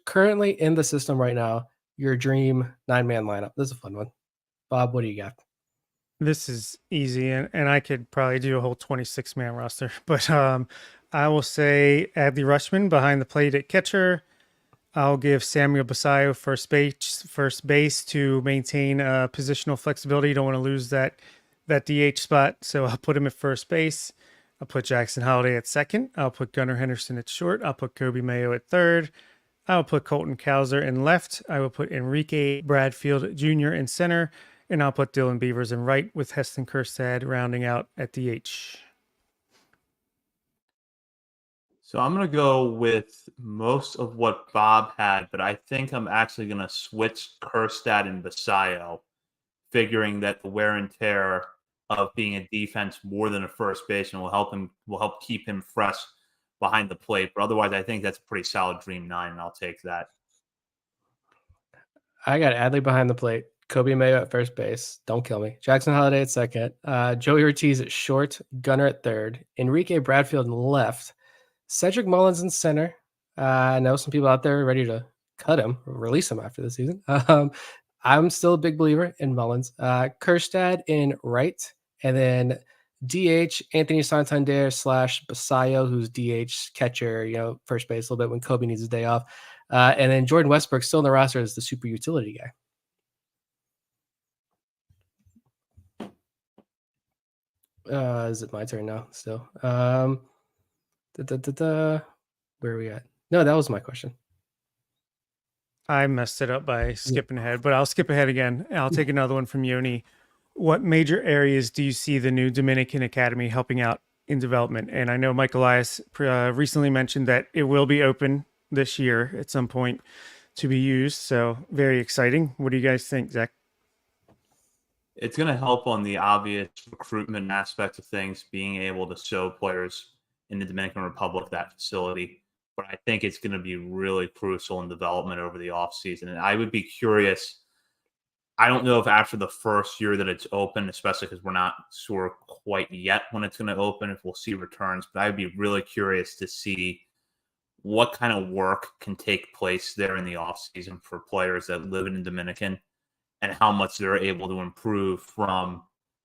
currently in the system right now. Your dream 9-man lineup. This is a fun one. Bob, what do you got? This is easy, and I could probably do a whole 26-man roster, but I will say Adley Rutschman behind the plate at catcher. I'll give Samuel Basallo first base to maintain positional flexibility. You don't want to lose that DH spot, so I'll put him at first base. I'll put Jackson Holliday at second. I'll put Gunnar Henderson at short. I'll put Kobe Mayo at third. I'll put Colton Cowser in left. I will put Enrique Bradfield Jr. in center. And I'll put Dylan Beavers in right with Heston Kjerstad rounding out at DH. So I'm going to go with most of what Bob had, but I think I'm actually going to switch Kjerstad and Basallo, figuring that the wear and tear of being a defense more than a first baseman will help keep him fresh behind the plate. But otherwise, I think that's a pretty solid dream 9, and I'll take that. I got Adley behind the plate, Kobe Mayo at first base. Don't kill me. Jackson Holliday at second. Joey Ortiz at short. Gunnar at third. Enrique Bradfield in left. Cedric Mullins in center. I know some people out there are ready to cut him, release him after the season. I'm still a big believer in Mullins. Kjerstad in right. And then DH, Anthony Santander / Basallo, who's DH catcher, first base a little bit when Kobe needs a day off. And then Jordan Westbrook still in the roster as the super utility guy. Is it my turn now still? Where are we at? No, that was my question. I messed it up by skipping ahead, but I'll skip ahead again. I'll take another one from Yoni. What major areas do you see the new Dominican Academy helping out in development? And I know Mike Elias recently mentioned that it will be open this year at some point to be used. So very exciting. What do you guys think, Zach? It's going to help on the obvious recruitment aspect of things, being able to show players in the Dominican Republic that facility. But I think it's going to be really crucial in development over the offseason. And I would be curious. I don't know if after the first year that it's open, especially because we're not sure quite yet when it's going to open, if we'll see returns. But I would be really curious to see what kind of work can take place there in the offseason for players that live in Dominican, and how much they're able to improve from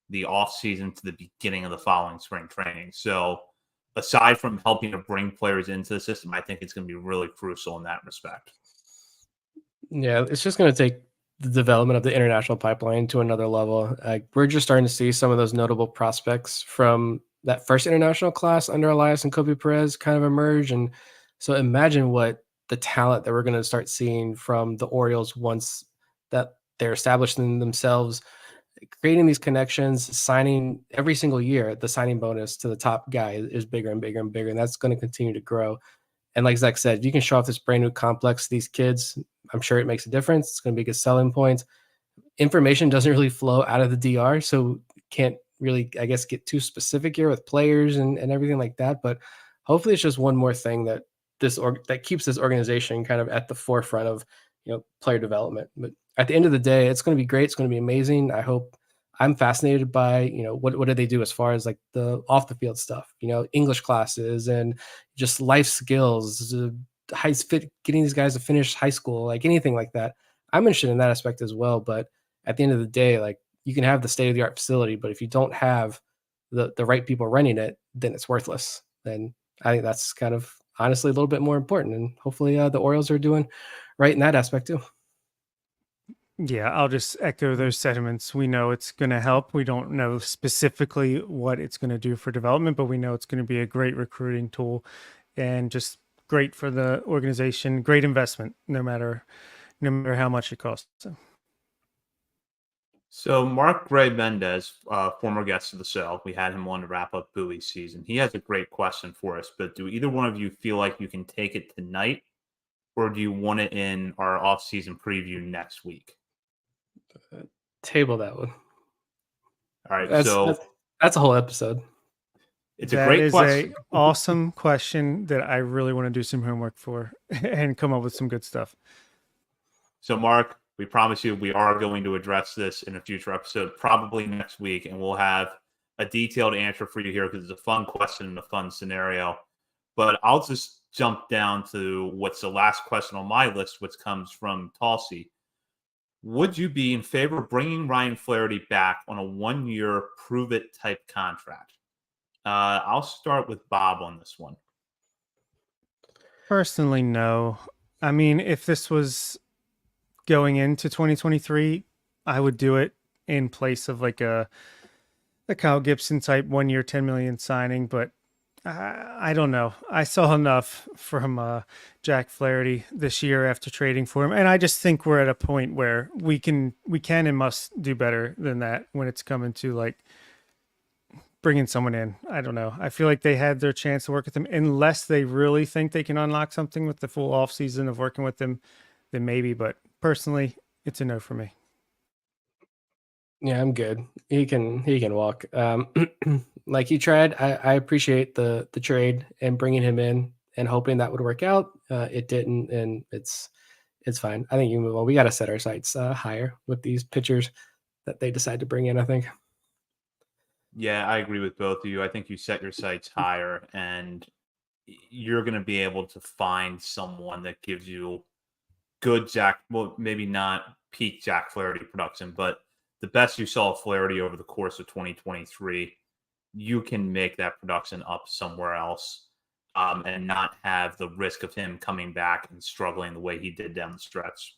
the offseason to the beginning of the following spring training. So aside from helping to bring players into the system, I think it's going to be really crucial in that respect. Yeah, it's just going to take the development of the international pipeline to another level. We're just starting to see some of those notable prospects from that first international class under Elias and Kobe Perez kind of emerge. And so imagine what the talent that we're going to start seeing from the Orioles once that they're establishing themselves, creating these connections, signing every single year. The signing bonus to the top guy is bigger and bigger and bigger, and that's going to continue to grow. And like Zach said, if you can show off this brand new complex to these kids, I'm sure it makes a difference. It's going to be a good selling point. Information doesn't really flow out of the DR, so can't really, I guess, get too specific here with players and everything like that. But hopefully it's just one more thing that that keeps this organization kind of at the forefront of player development. But at the end of the day, it's going to be great. It's going to be amazing. I'm fascinated by, what do they do as far as like the off the field stuff, English classes and just life skills, getting these guys to finish high school, like anything like that. I'm interested in that aspect as well. But at the end of the day, like you can have the state of the art facility, but if you don't have the right people running it, then it's worthless. And I think that's kind of honestly a little bit more important. And hopefully the Orioles are doing right in that aspect too. Yeah, I'll just echo those sentiments. We know it's going to help. We don't know specifically what it's going to do for development, but we know it's going to be a great recruiting tool and just great for the organization. Great investment, no matter how much it costs. So Mark Gray Mendez, former guest of the show, we had him on to wrap up Bowie's season. He has a great question for us, but do either one of you feel like you can take it tonight, or do you want it in our off-season preview next week? Table that one. All right, That's a whole episode. It's a great question. That is a awesome question that I really want to do some homework for and come up with some good stuff. So, Mark, we promise you we are going to address this in a future episode, probably next week, and we'll have a detailed answer for you here because it's a fun question and a fun scenario. But I'll just jump down to what's the last question on my list, which comes from Tulsi. Would you be in favor of bringing Ryan Flaherty back on a 1-year prove-it type contract? I'll start with Bob on this one. Personally, no. I mean, if this was going into 2023, I would do it in place of like a Kyle Gibson type 1-year, $10 million signing. But I don't know. I saw enough from Jack Flaherty this year after trading for him, and I just think we're at a point where we can and must do better than that when it's coming to like bringing someone in. I don't know. I feel like they had their chance to work with him, unless they really think they can unlock something with the full off season of working with them, then maybe. But personally, it's a no for me. Yeah, I'm good. He can walk. Like he tried. I appreciate the trade and bringing him in and hoping that would work out. It didn't, and it's fine. I think you move on. We got to set our sights higher with these pitchers that they decide to bring in, I think. Yeah, I agree with both of you. I think you set your sights higher, and you're going to be able to find someone that gives you good maybe not peak Jack Flaherty production, but the best you saw of Flaherty over the course of 2023. You can make that production up somewhere else and not have the risk of him coming back and struggling the way he did down the stretch.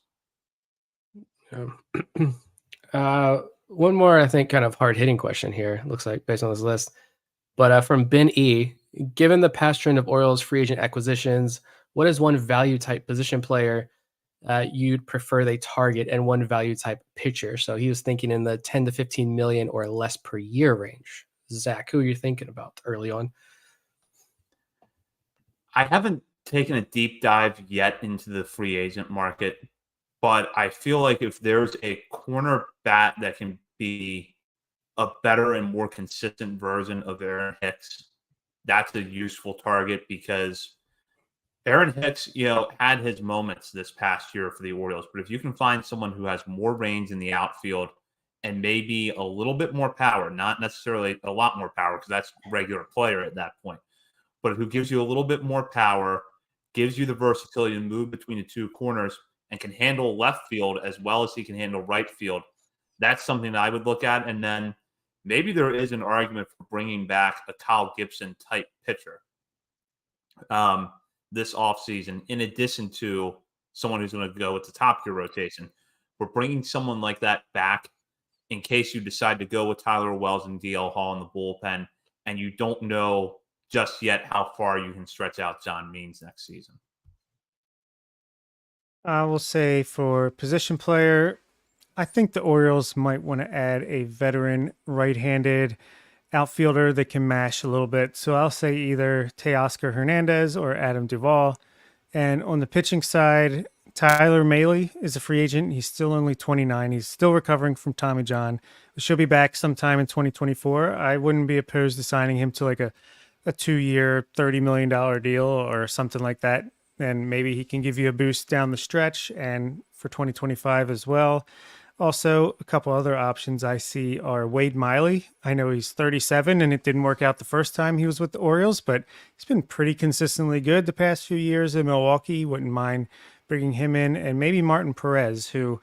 One more, I think, kind of hard-hitting question here, looks like, based on this list. But from Ben E., given the past trend of Orioles free agent acquisitions, what is one value-type position player you'd prefer they target and one value-type pitcher? So he was thinking in the 10 to 15 million or less per year range. Zach, who are you thinking about early on? I haven't taken a deep dive yet into the free agent market, but I feel like if there's a corner bat that can be a better and more consistent version of Aaron Hicks, that's a useful target because Aaron Hicks, had his moments this past year for the Orioles. But if you can find someone who has more range in the outfield and maybe a little bit more power, not necessarily a lot more power because that's a regular player at that point, but who gives you a little bit more power, gives you the versatility to move between the two corners and can handle left field as well as he can handle right field, that's something that I would look at. And then maybe there is an argument for bringing back a Kyle Gibson type pitcher this offseason, in addition to someone who's going to go at the top of your rotation. We're bringing someone like that back in case you decide to go with Tyler Wells and DL Hall in the bullpen, and you don't know just yet how far you can stretch out John Means next season. I will say for position player, I think the Orioles might want to add a veteran right-handed outfielder that can mash a little bit. So I'll say either Teoscar Hernandez or Adam Duvall. And on the pitching side, Tyler Mahle is a free agent. He's still only 29. He's still recovering from Tommy John. She'll be back sometime in 2024. I wouldn't be opposed to signing him to like a 2-year, $30 million deal or something like that. And maybe he can give you a boost down the stretch and for 2025 as well. Also, a couple other options I see are Wade Miley. I know he's 37 and it didn't work out the first time he was with the Orioles, but he's been pretty consistently good the past few years in Milwaukee. Wouldn't mind bringing him in. And maybe Martin Perez, who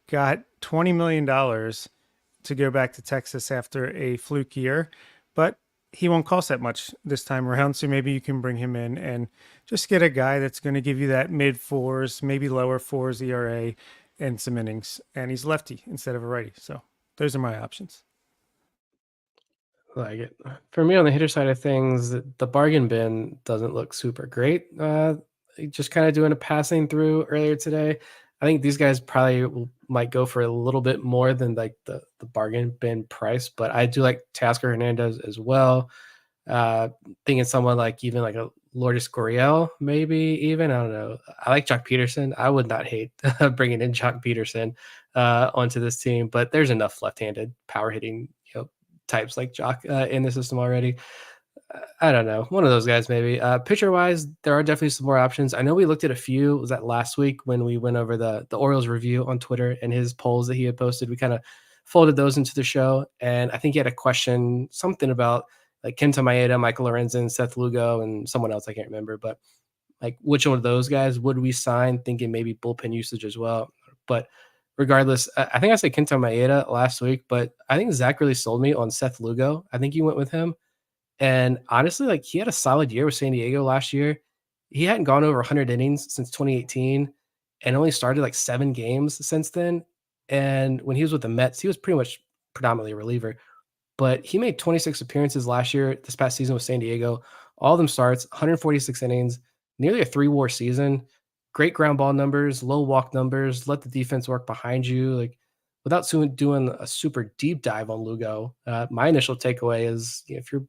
got $20 million to go back to Texas after a fluke year, but he won't cost that much this time around. So maybe you can bring him in and just get a guy that's going to give you that mid-4s, maybe lower 4s ERA, and some innings, and he's lefty instead of a righty. So those are my options. Like it. For me on the hitter side of things, the bargain bin doesn't look super great. Just kind of doing a passing through earlier today. I think these guys probably will might go for a little bit more than like the bargain bin price, but I do like Tasker Hernandez as well. Thinking someone like even like a Lourdes Gurriel, maybe even, I don't know. I like Jock Peterson. I would not hate bringing in Jock Peterson onto this team, but there's enough left-handed power hitting, types like Jock in the system already. I don't know. One of those guys, maybe. Pitcher wise, there are definitely some more options. I know we looked at a few. Was that last week when we went over the Orioles review on Twitter and his polls that he had posted? We kind of folded those into the show. And I think he had a question, something about like Kenta Maeda, Michael Lorenzen, Seth Lugo, and someone else I can't remember. But like, which one of those guys would we sign? Thinking maybe bullpen usage as well. But regardless, I think I said Kenta Maeda last week, but I think Zach really sold me on Seth Lugo. I think you went with him. And honestly, like he had a solid year with San Diego last year. He hadn't gone over 100 innings since 2018 and only started like 7 games since then. And when he was with the Mets, he was pretty much predominantly a reliever, but he made 26 appearances last year, this past season with San Diego. All of them starts, 146 innings, nearly a 3-WAR season. Great ground ball numbers, low walk numbers, let the defense work behind you. Like without doing a super deep dive on Lugo, my initial takeaway is if you're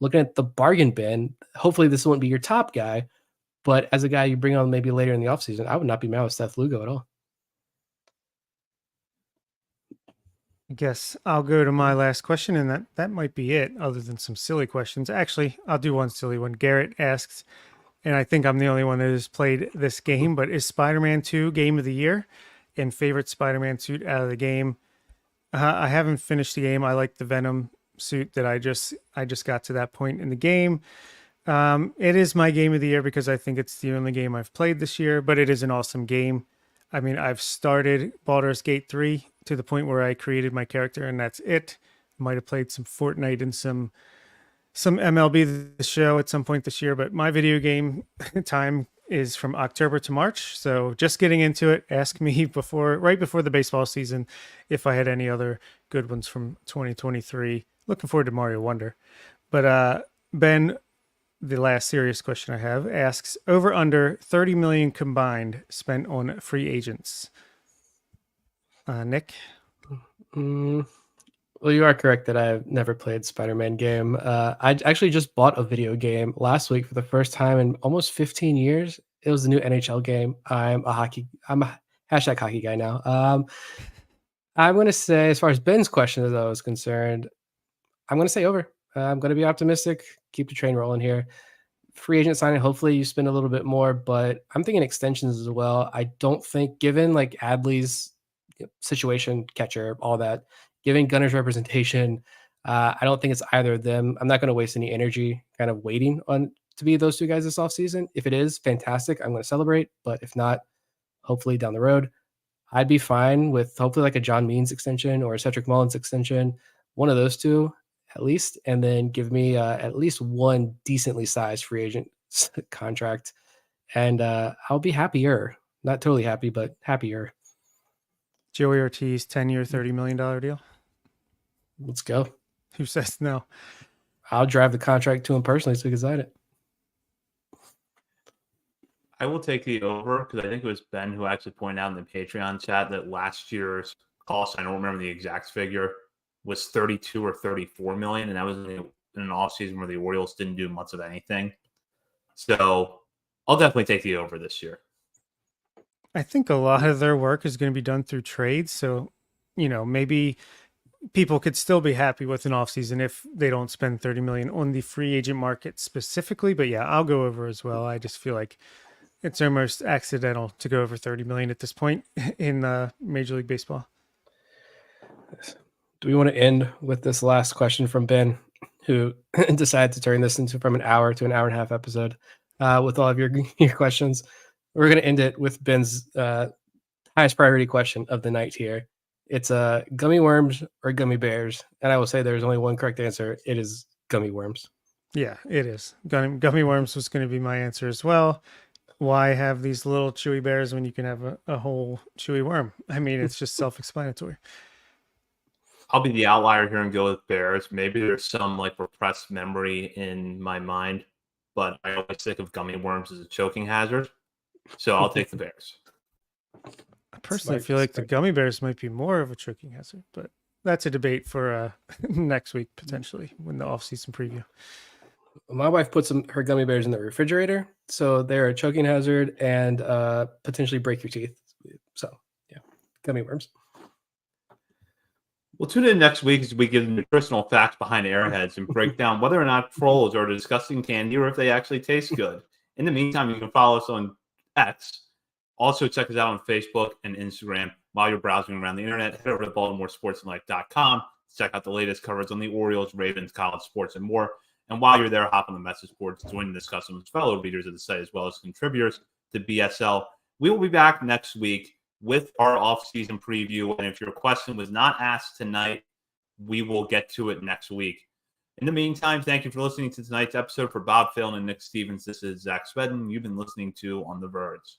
looking at the bargain bin, hopefully this wouldn't be your top guy, but as a guy you bring on maybe later in the offseason, I would not be mad with Seth Lugo at all. I guess I'll go to my last question, and that might be it, other than some silly questions. Actually, I'll do one silly one. Garrett asks, and I think I'm the only one that has played this game, but is Spider-Man 2 game of the year and favorite Spider-Man suit out of the game? I haven't finished the game. I like the Venom suit that I just got to that point in the game. It is my game of the year because I think it's the only game I've played this year, but it is an awesome game. I mean, I've started Baldur's Gate 3 to the point where I created my character, and that's it. Might have played some Fortnite and some MLB The Show at some point this year, but my video game time is from October to March. So just getting into it. Ask me right before the baseball season if I had any other good ones from 2023. Looking forward to Mario Wonder. But Ben, the last serious question I have, asks over under 30 million combined spent on free agents. Nick? Well, you are correct that I've never played Spider-Man game. I actually just bought a video game last week for the first time in almost 15 years. It was the new NHL game. I'm a hashtag hockey guy now. I'm going to say, as far as Ben's question though is concerned, I'm going to say over. I'm going to be optimistic. Keep the train rolling here. Free agent signing, hopefully you spend a little bit more, but I'm thinking extensions as well. I don't think, given like Adley's situation, catcher, all that, given Gunner's representation, I don't think it's either of them. I'm not going to waste any energy kind of waiting on to be those two guys this offseason. If it is, fantastic. I'm going to celebrate, but if not, hopefully down the road, I'd be fine with hopefully like a John Means extension or a Cedric Mullins extension, one of those two at least, and then give me at least one decently sized free agent contract, and I'll be happier. Not totally happy, but happier. Joey Ortiz, 10-year, $30 million deal. Let's go. Who says no? I'll drive the contract to him personally so he can sign it. I will take the over because I think it was Ben who actually pointed out in the Patreon chat that last year's cost, I don't remember the exact figure, was 32 or 34 million, and that was in an offseason where the Orioles didn't do much of anything. So I'll definitely take the over this year. I think a lot of their work is going to be done through trades. So, maybe people could still be happy with an offseason if they don't spend 30 million on the free agent market specifically. But yeah, I'll go over as well. I just feel like it's almost accidental to go over 30 million at this point in Major League Baseball. Do we want to end with this last question from Ben, who decided to turn this from an hour to an hour and a half episode with all of your questions? We're going to end it with Ben's highest priority question of the night here. It's gummy worms or gummy bears. And I will say there's only one correct answer. It is gummy worms. Yeah, it is. Gummy worms was going to be my answer as well. Why have these little chewy bears when you can have a whole chewy worm? I mean, it's just self-explanatory. I'll be the outlier here and go with bears. Maybe there's some like repressed memory in my mind, but I always think of gummy worms as a choking hazard. So I'll take the bears. personally Smart, feel like the smart. gummy bears might be more of a choking hazard, but that's a debate for next week, potentially, when the off-season preview. My wife puts her gummy bears in the refrigerator, so they're a choking hazard and potentially break your teeth. So, yeah, gummy worms. We'll tune in next week as we give the nutritional facts behind Airheads and break down whether or not trolls are disgusting candy or if they actually taste good. In the meantime, you can follow us on X. Also, check us out on Facebook and Instagram. While you're browsing around the internet, head over to BaltimoreSportsandLife.com to check out the latest coverage on the Orioles, Ravens, college sports, and more. And while you're there, hop on the message boards, join the discussion with fellow readers of the site as well as contributors to BSL. We will be back next week with our off-season preview. And if your question was not asked tonight, we will get to it next week. In the meantime, thank you for listening to tonight's episode. For Bob Phelan and Nick Stevens, this is Zach Sweden. You've been listening to On the Verge.